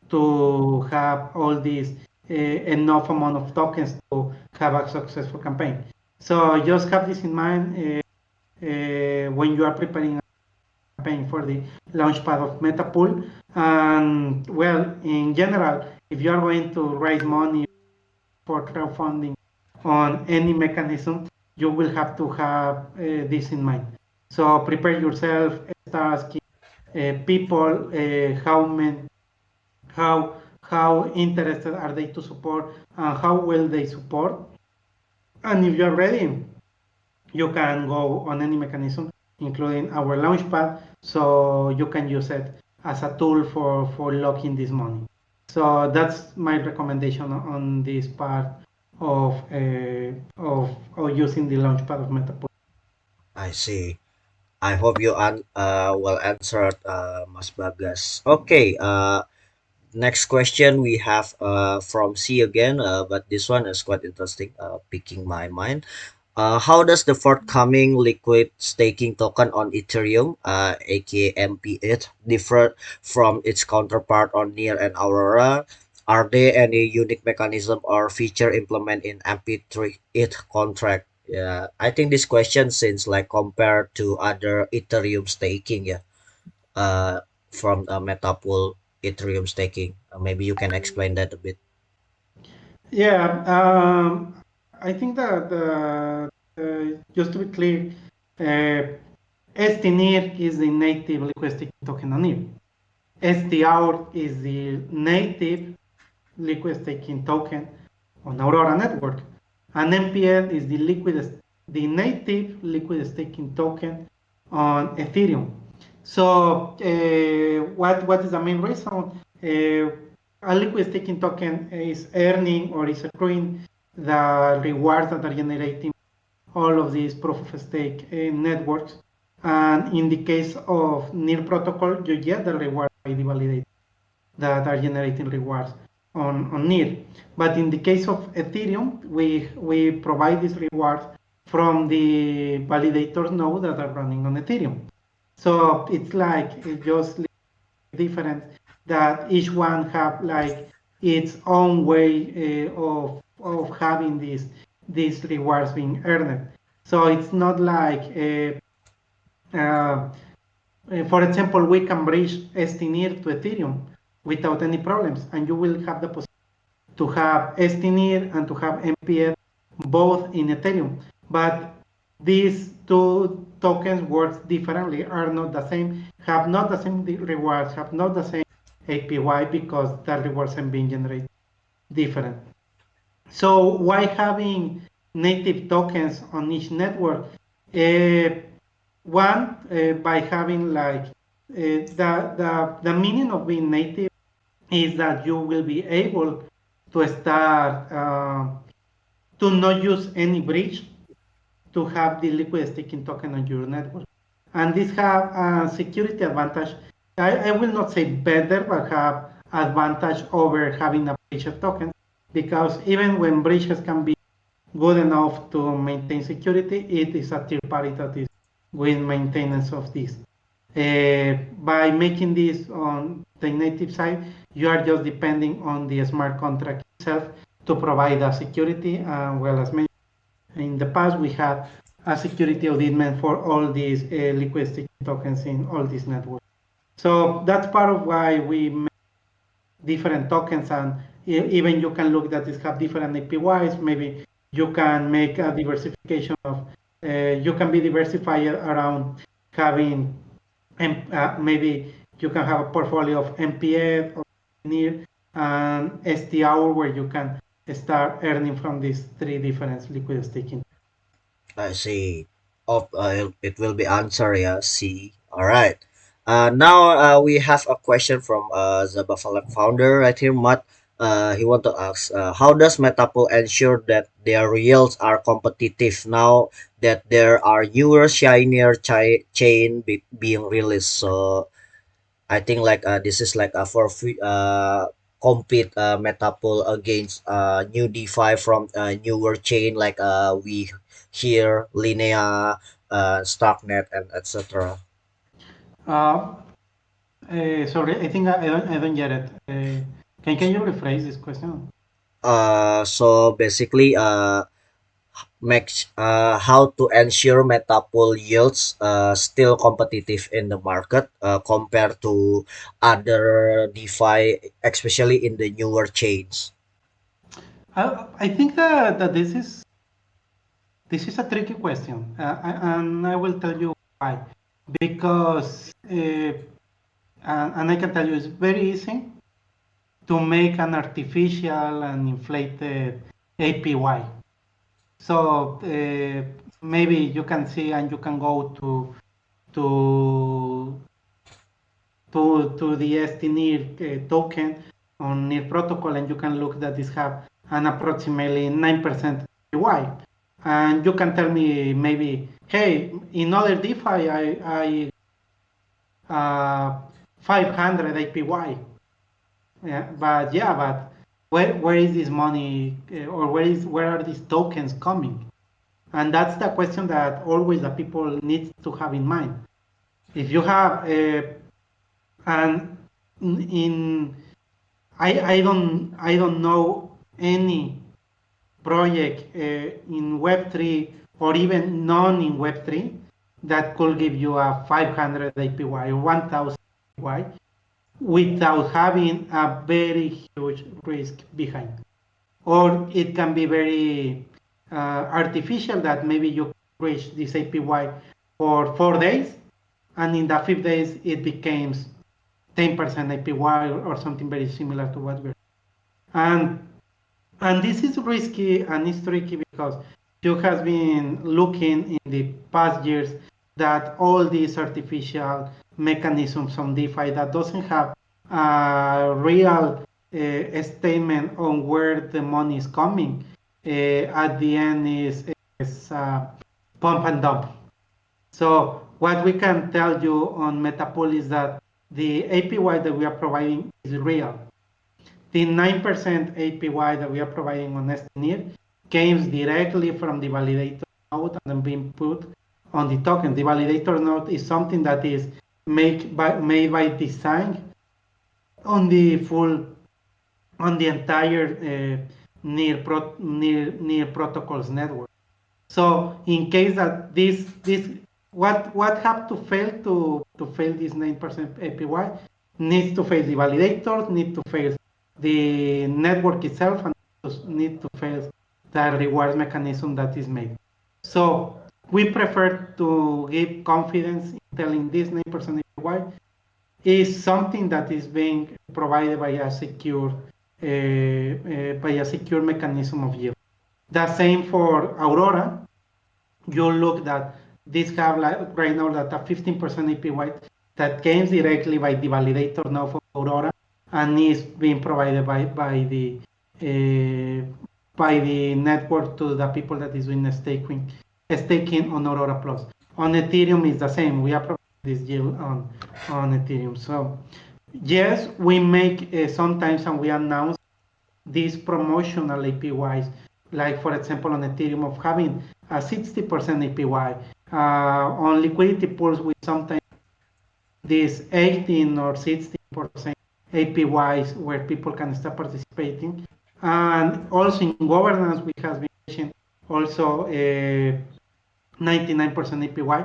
to have all these enough amount of tokens to have a successful campaign. So just have this in mind when you are preparing a campaign for the launchpad of Metapool. And well, in general, if you are going to raise money for crowdfunding on any mechanism, you will have to have this in mind. So prepare yourself, start asking people how how interested are they to support, and how will they support. And if you're ready, you can go on any mechanism, including our launchpad, so you can use it as a tool for locking this money. So that's my recommendation on this part of of using the launchpad of Metapool. I see. I hope you well answered, Mas Bagas. Okay. Next question we have from C again, but this one is quite interesting, picking my mind. How does the forthcoming liquid staking token on Ethereum, aka MP8, differ from its counterpart on Near and Aurora? Are there any unique mechanism or feature implemented in MP3 it contract? Yeah, I think this question since like compared to other Ethereum staking, yeah, uh, from Metapool Ethereum staking. Maybe you can explain that a bit. Yeah, I think that just to be clear, uh, STNIR is the native liquid staking token on NIR. STR is the native liquid staking token on Aurora network, and MPL is the native liquid staking token on Ethereum. So, what is the main reason? A liquid staking token is earning or is accruing the rewards that are generating all of these proof of stake networks. And in the case of NIR protocol, you get the reward by the validator that are generating rewards on NIR. But in the case of Ethereum, we provide these rewards from the validators node that are running on Ethereum. So it's like it's just different, that each one have like its own way of having these rewards being earned. So it's not like for example, we can bridge STNIR to Ethereum without any problems, and you will have the possibility to have STNIR and to have MPF both in Ethereum. But these two tokens work differently, are not the same, have not the same rewards, have not the same APY because the rewards are being generated different. So why having native tokens on each network? Uh, One, by having like the meaning of being native is that you will be able to start to not use any bridge to have the liquid staking token on your network. And this have a security advantage. I will not say better, but have advantage over having a bridge of tokens because even when bridges can be good enough to maintain security, it is a third party that is with maintenance of this. By making this on the native side, you are just depending on the smart contract itself to provide the security. Well, as mentioned in the past, we had a security auditment for all these liquid staking tokens in all these networks. So that's part of why we different tokens, and even you can look that it have different APYs. Maybe you can make a diversification of you can be diversified around having maybe you can have a portfolio of MPF or NIR and STR where you can start earning from these three different liquid staking. I see. It will be answer, yeah. C. All right. Now we have a question from Zabava Lab founder right here, Matt. He want to ask, how does Metapool ensure that their yields are competitive now that there are newer, shinier being released? So I think like this is like for free compete Metapool against new DeFi from newer chain like we here Linea, Stocknet and etc. Uh, Sorry, I think I don't get it. Can you rephrase this question? So basically makes how to ensure Metapool yields still competitive in the market compared to other DeFi, especially in the newer chains. I think that this is a tricky question, and I will tell you why. Because and I can tell you it's very easy to make an artificial and inflated APY. So maybe you can see and you can go to to the STNIR token on NIR protocol, and you can look that this have an approximately 9% APY. And you can tell me maybe, hey, in other DeFi, I 500 APY. But where is this money or where are these tokens coming? And that's the question that always the people need to have in mind. If you have and in I don't know any project in Web3 or even none in Web3 that could give you a 500 APY or 1000 APY without having a very huge risk behind. Or it can be very artificial that maybe you reach this APY for 4 days, and in the 5 days it becomes 10% APY or something very similar to what we're. And and this is risky and it's tricky because you have been looking in the past years that all these artificial mechanisms on DeFi that doesn't have a real statement on where the money is coming at the end is pump and dump. So what we can tell you on Metapool is that the APY that we are providing is real. The 9% APY that we are providing on STNIR came directly from the validator node and then being put on the token. The validator node is something that is made by design on the full on the entire near protocols network. So in case that this what have to fail to fail this 9% APY needs to fail the validator, need to fail the network itself, and need to fail the reward mechanism that is made. So we prefer to give confidence in telling this 9% APY is something that is being provided by a secure mechanism of yield. The same for Aurora. You look that this have like right now that a 15% APY that came directly by the validator now for Aurora and is being provided uh, by the network to the people that is doing staking on Aurora Plus. On Ethereum is the same. We are providing this yield on Ethereum. So yes, we make sometimes and we announce these promotional APYs, like for example on Ethereum of having a 60% APY. On liquidity pools, we sometimes these 18 or 16% APYs where people can start participating. And also in governance, we have been mentioned also 99% APY,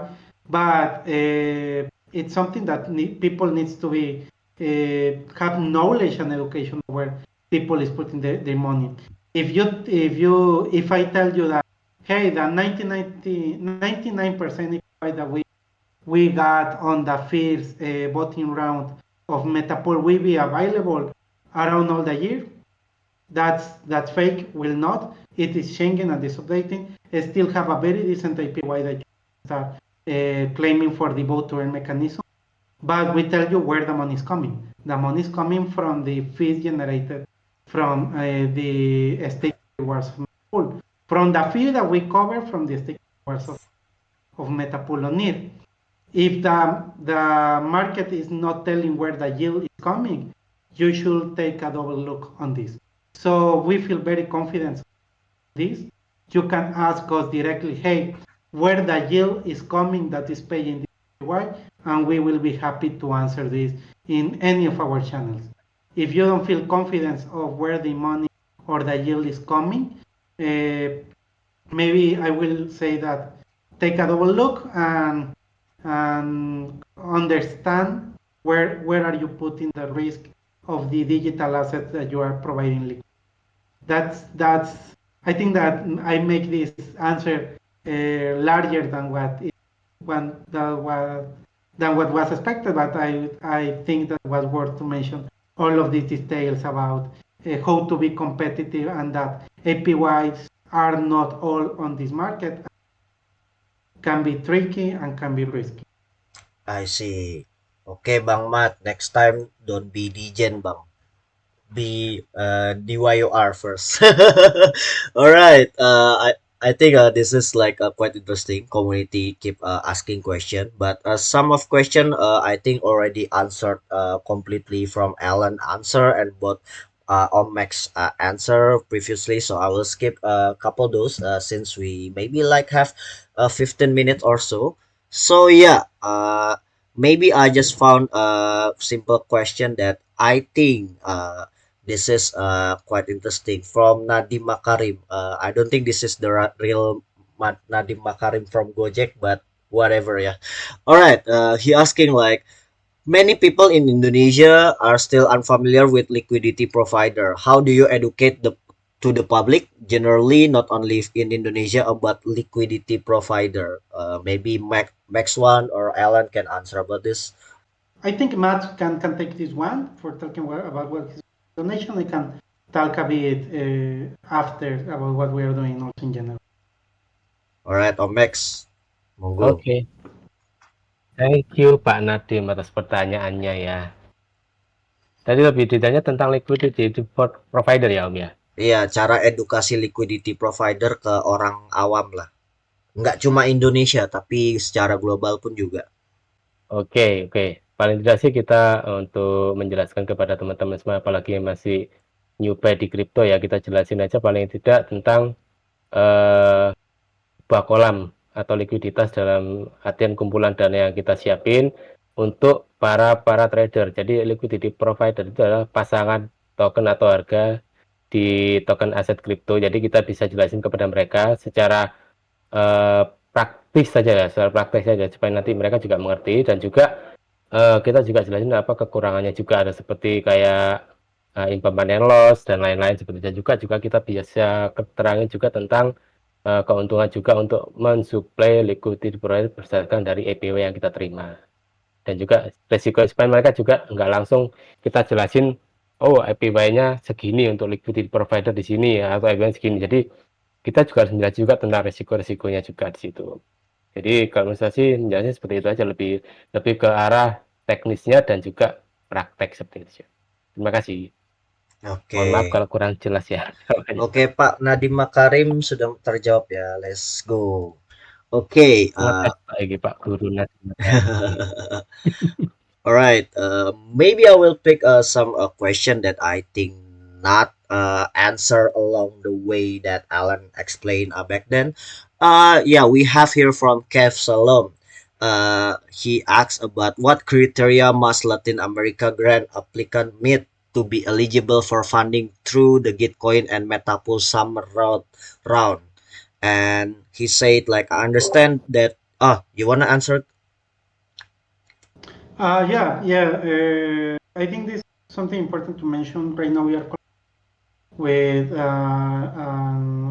but it's something that people needs to be have knowledge and education where people is putting their money. If I tell you that hey, the 99% APY that we got on the first voting round of Metapool will be available around all the year, that's fake, will not. It is changing and is updating. It still have a very decent APY that you start claiming for the vote to earn mechanism. But we tell you where the money is coming. The money is coming from the fees generated from the stake rewards of Metapool. From the fee that we cover from the stake rewards of Metapool on it. If the market is not telling where the yield is coming, you should take a double look on this. So we feel very confident this. You can ask us directly, hey, where the yield is coming that is paying this APY, and we will be happy to answer this in any of our channels. If you don't feel confident of where the money or the yield is coming, maybe I will say that take a double look and understand where are you putting the risk of the digital assets that you are providing. That's I think that I make this answer larger than what was expected, but I think that was worth to mention all of these details about how to be competitive and that APYs are not all on this market, can be tricky and can be risky. I see. Okay, Bang Mat. Next time, don't be degen, Bang. Be DYOR first. All right. I think this is like quite interesting. Community keep asking question, but some of question I think already answered completely from Alan answer and both Max answer previously. So I will skip a couple those since we maybe like have 15 minutes or so. So yeah. Maybe I just found a simple question that I think this is quite interesting from Nadim Makarim. I don't think this is the real Nadim Makarim from Gojek, but whatever, yeah. All right. He asking like many people in Indonesia are still unfamiliar with liquidity provider. How do you educate the to the public generally, not only in Indonesia, about liquidity provider? Maybe Max one or Alan can answer about this. I think Matt can take this one for talking about what his donation. I can talk a bit after about what we are doing also in general. All right, Max, monggo. Oke, thank you Pak Nadim atas pertanyaannya ya. Tadi lebih detailnya tentang liquidity provider ya Om ya. Iya, cara edukasi liquidity provider ke orang awam lah. Nggak cuma Indonesia, tapi secara global pun juga. Oke, oke. Paling tidak sih kita untuk menjelaskan kepada teman-teman semua, apalagi yang masih newbie di kripto ya, kita jelasin aja paling tidak tentang eh, sebuah kolam atau likuiditas dalam artian kumpulan dana yang kita siapin untuk para trader. Jadi liquidity provider itu adalah pasangan token atau harga di token aset kripto. Jadi kita bisa jelasin kepada mereka secara praktis saja ya, secara praktis saja supaya nanti mereka juga mengerti dan juga kita juga jelasin apa kekurangannya juga ada seperti kayak impermanent loss dan lain-lain seperti itu juga kita bisa keterangan juga tentang keuntungan juga untuk mensuplai liquidity provider berdasarkan dari APW yang kita terima. dan juga resiko supaya mereka juga nggak langsung kita jelasin, oh APY-nya segini untuk liquidity provider di sini ya, atau APY segini. Jadi kita juga harus menjelaskan juga tentang resiko-resikonya juga di situ. Jadi kalau menurut saya sih menjelaskan seperti itu aja, lebih lebih ke arah teknisnya dan juga praktek seperti itu. Terima kasih. Oke. Mohon maaf kalau kurang jelas ya. Oke, Pak Nadiem Makarim sudah terjawab ya. Let's go. Oke, Ngetes Pak Egi, Pak Guru Nadiem Makarim. all right. Maybe I will pick some question that I think not answer along the way that Alan explained back then. Yeah, we have here from Kev Salom. He asks about what criteria must Latin America grant applicant meet to be eligible for funding through the Gitcoin and Metapool summer round. And he said, like, I understand that. Ah, you wanna answer? Yeah. I think this is something important to mention. Right now, we are with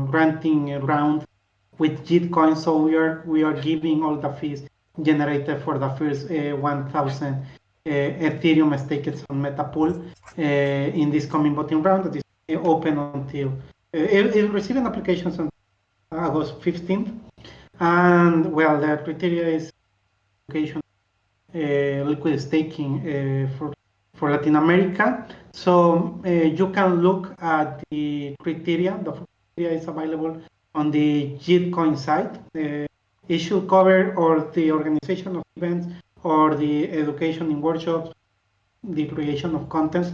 granting a round with Gitcoin, so we are giving all the fees generated for the first 1,000 Ethereum staked on Metapool in this coming voting round that is open until it receiving applications on August 15th. And well, the criteria is education liquid staking for Latin America. So you can look at the criteria. The criteria is available on the Gitcoin site. It should cover or the organization of events or the education in workshops, the creation of contents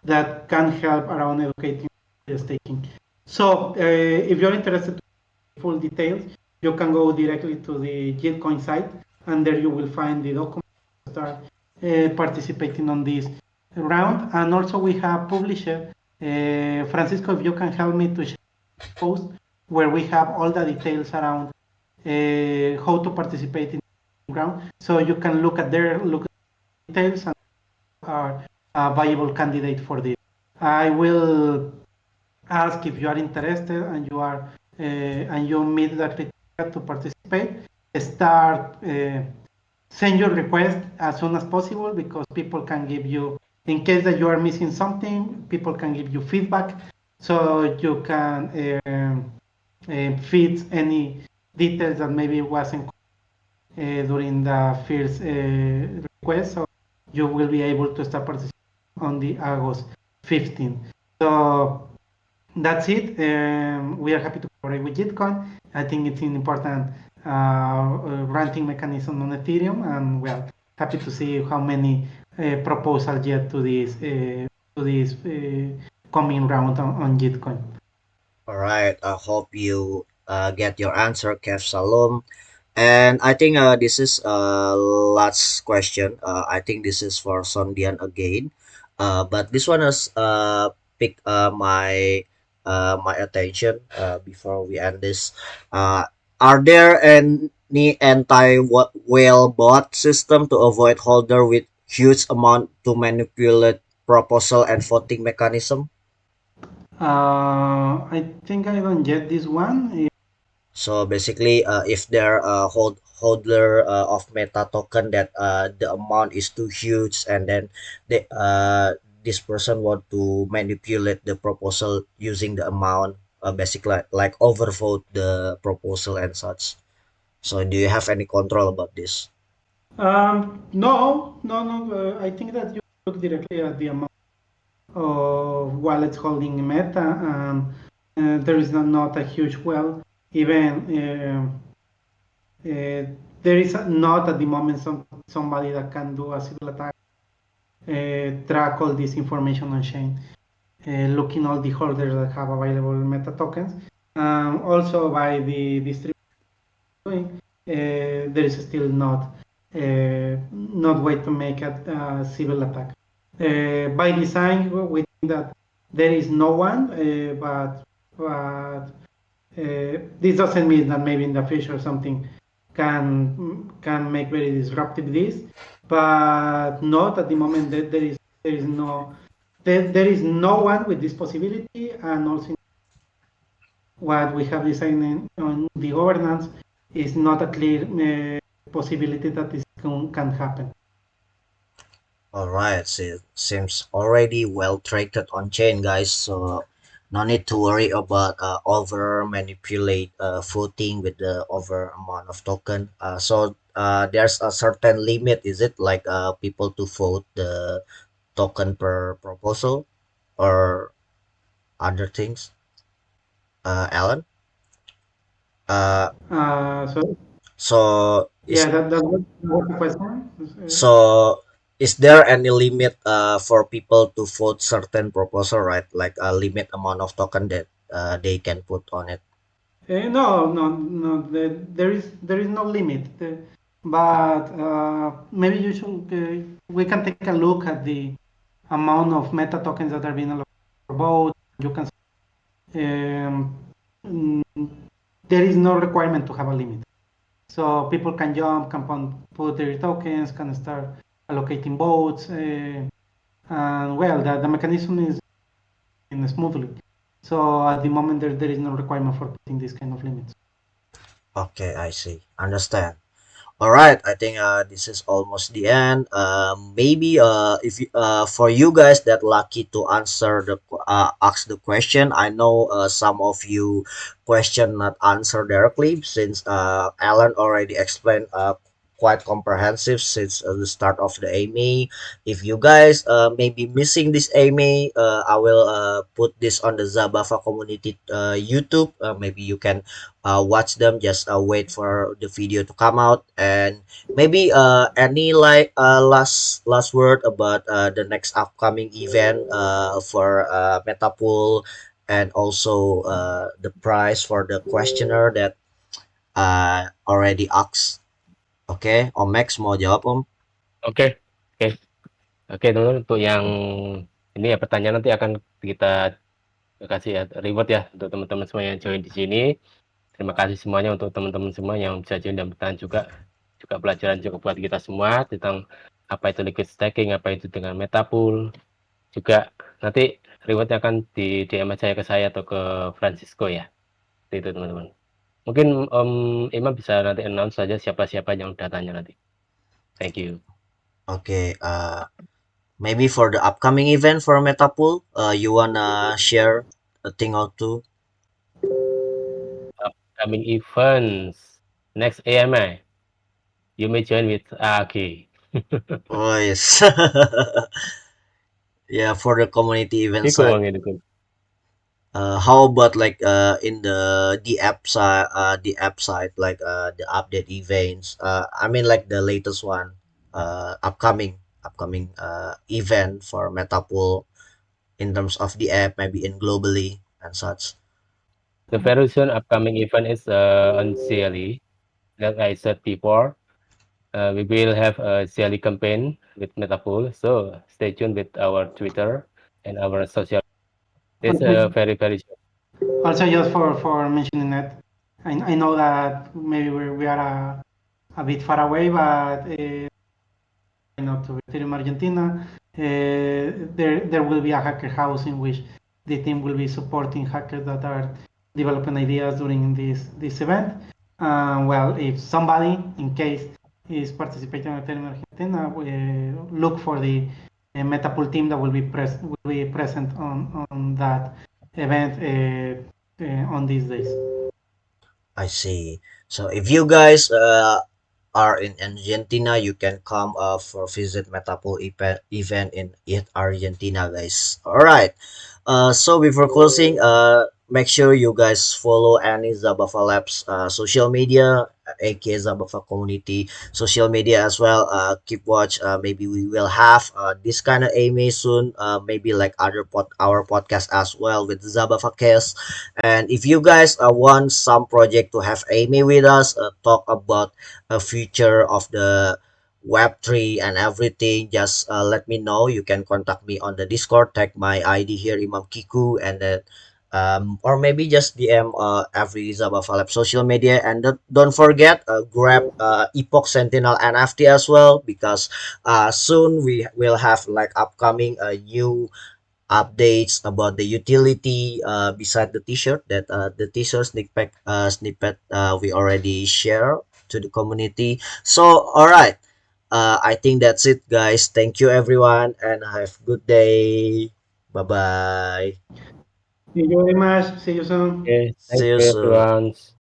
that can help around educating staking. So if you're interested in full details, you can go directly to the Gitcoin site, and there you will find the document start participating on this round. And also we have published, Francisco, if you can help me to share a post where we have all the details around how to participate in the round. So you can look at details and are a viable candidate for this. I will ask if you are interested and you meet the criteria to participate. Start send your request as soon as possible because people can give you, in case that you are missing something, people can give you feedback, so you can feed any details that maybe wasn't during the first request, so you will be able to start participating on the August 15th. So that's it. We are happy to collaborate with Gitcoin. I think it's an important granting mechanism on Ethereum, and well, happy to see how many proposals yet to this coming round on Gitcoin. All right. I hope you get your answer, Kev Salom. And I think this is last question. I think this is for Sondian again. But this one has picked my attention before we end this. Uh, are there any anti-whale bot system to avoid holder with huge amount to manipulate proposal and voting mechanism? I think I don't get this one. So basically, if they're a holder of meta token that the amount is too huge, and then this person want to manipulate the proposal using the amount, basically like overvote the proposal and such. So do you have any control about this? No. I think that you look directly at the amount of wallets holding Meta, and there is not a huge well. Even there is not at the moment somebody that can do a civil attack, track all this information on chain, looking all the holders that have available Meta tokens. Also by the distribution there is still not way to make a civil attack. By design, we think that there is no one, but this doesn't mean that maybe in the future something can make very disruptive this, but not at the moment. That there is no one with this possibility, and also what we have designed on the governance is not a clear possibility that this can happen. All right, so it seems already well traded on chain, guys. So no need to worry about over manipulate voting with the over amount of token. So there's a certain limit. Is it like people to vote the token per proposal or other things? Alan. Uh, So so yeah, is that was the question. So, is there any limit for people to vote certain proposal, right? Like a limit amount of token that they can put on it. No, no, no. There is no limit. But maybe you should. We can take a look at the amount of meta tokens that are being allocated for vote. You can. Um, mm, there is no requirement to have a limit. So people can jump, can put their tokens, can start allocating votes, and well, the mechanism is in smoothly. So at the moment, there is no requirement for putting this kind of limits. Okay, I see. Understand. All right, I think this is almost the end. Maybe if you, for you guys that lucky to answer ask the question, I know some of you question not answer directly since Alan already explained quite comprehensive since the start of the AMA. If you guys may be missing this AMA, I will put this on the Zabava community YouTube. Maybe you can watch them. Just wait for the video to come out, and maybe any like last word about the next upcoming event for Metapool, and also the prize for the questionnaire that already asked. Oke, Om Max mau jawab Om? Oke, oke, oke teman-teman, untuk yang ini ya pertanyaan nanti akan kita kasih ya reward ya untuk teman-teman semua yang join di sini. Terima kasih semuanya untuk teman-teman semua yang bisa join dan bertahan juga pelajaran juga buat kita semua tentang apa itu liquid stacking, apa itu dengan Metapool. Juga nanti rewardnya akan di DM aja ya ke saya atau ke Francisco ya. Itu teman-teman. Mungkin Om Imam bisa nanti announce saja siapa-siapa yang udah tanya nanti. Thank you. Oke, maybe for the upcoming event for Metapool, you wanna share a thing or two? Upcoming events. Next AMA. You may join with AK. Oh yes. Yeah, for the community event Iko side. Bang itu. How about like in the app side, like the update events? I mean like the latest one, upcoming event for Metapool in terms of the app, maybe in globally and such. The very soon upcoming event is on CLE. Like I said before, we will have a CLE campaign with Metapool. So stay tuned with our Twitter and our social. It's Also, very soon. also just for mentioning that, I know that maybe we are a bit far away, but to Ethereum Argentina, there will be a hacker house in which the team will be supporting hackers that are developing ideas during this event. Well, if somebody, in case, is participating in Ethereum Argentina, look for the Metapool team that will be present on that event on these days. I see. So if you guys are in Argentina, you can come for visit Metapool event in Argentina, guys. All right. So before closing, make sure you guys follow any Zabava Labs social media, aka Zabava community social media as well. Keep watch. Maybe we will have this kind of AMA soon. Maybe like our podcast as well with Zabava Case. And if you guys want some project to have AMA with us, talk about a future of the Web3 and everything, just let me know. You can contact me on the Discord, tag my ID here, Imam Kiku, and then or maybe just DM every Zabava Lab social media. And don't forget, grab Epoch Sentinel NFT as well, because soon we will have like upcoming new updates about the utility beside the t-shirt that the t-shirt snippet we already share to the community. So all right, I think that's it, guys. Thank you, everyone, and have a good day. Bye bye. Thank you very much. See you soon. Okay, See thank you you soon. everyone.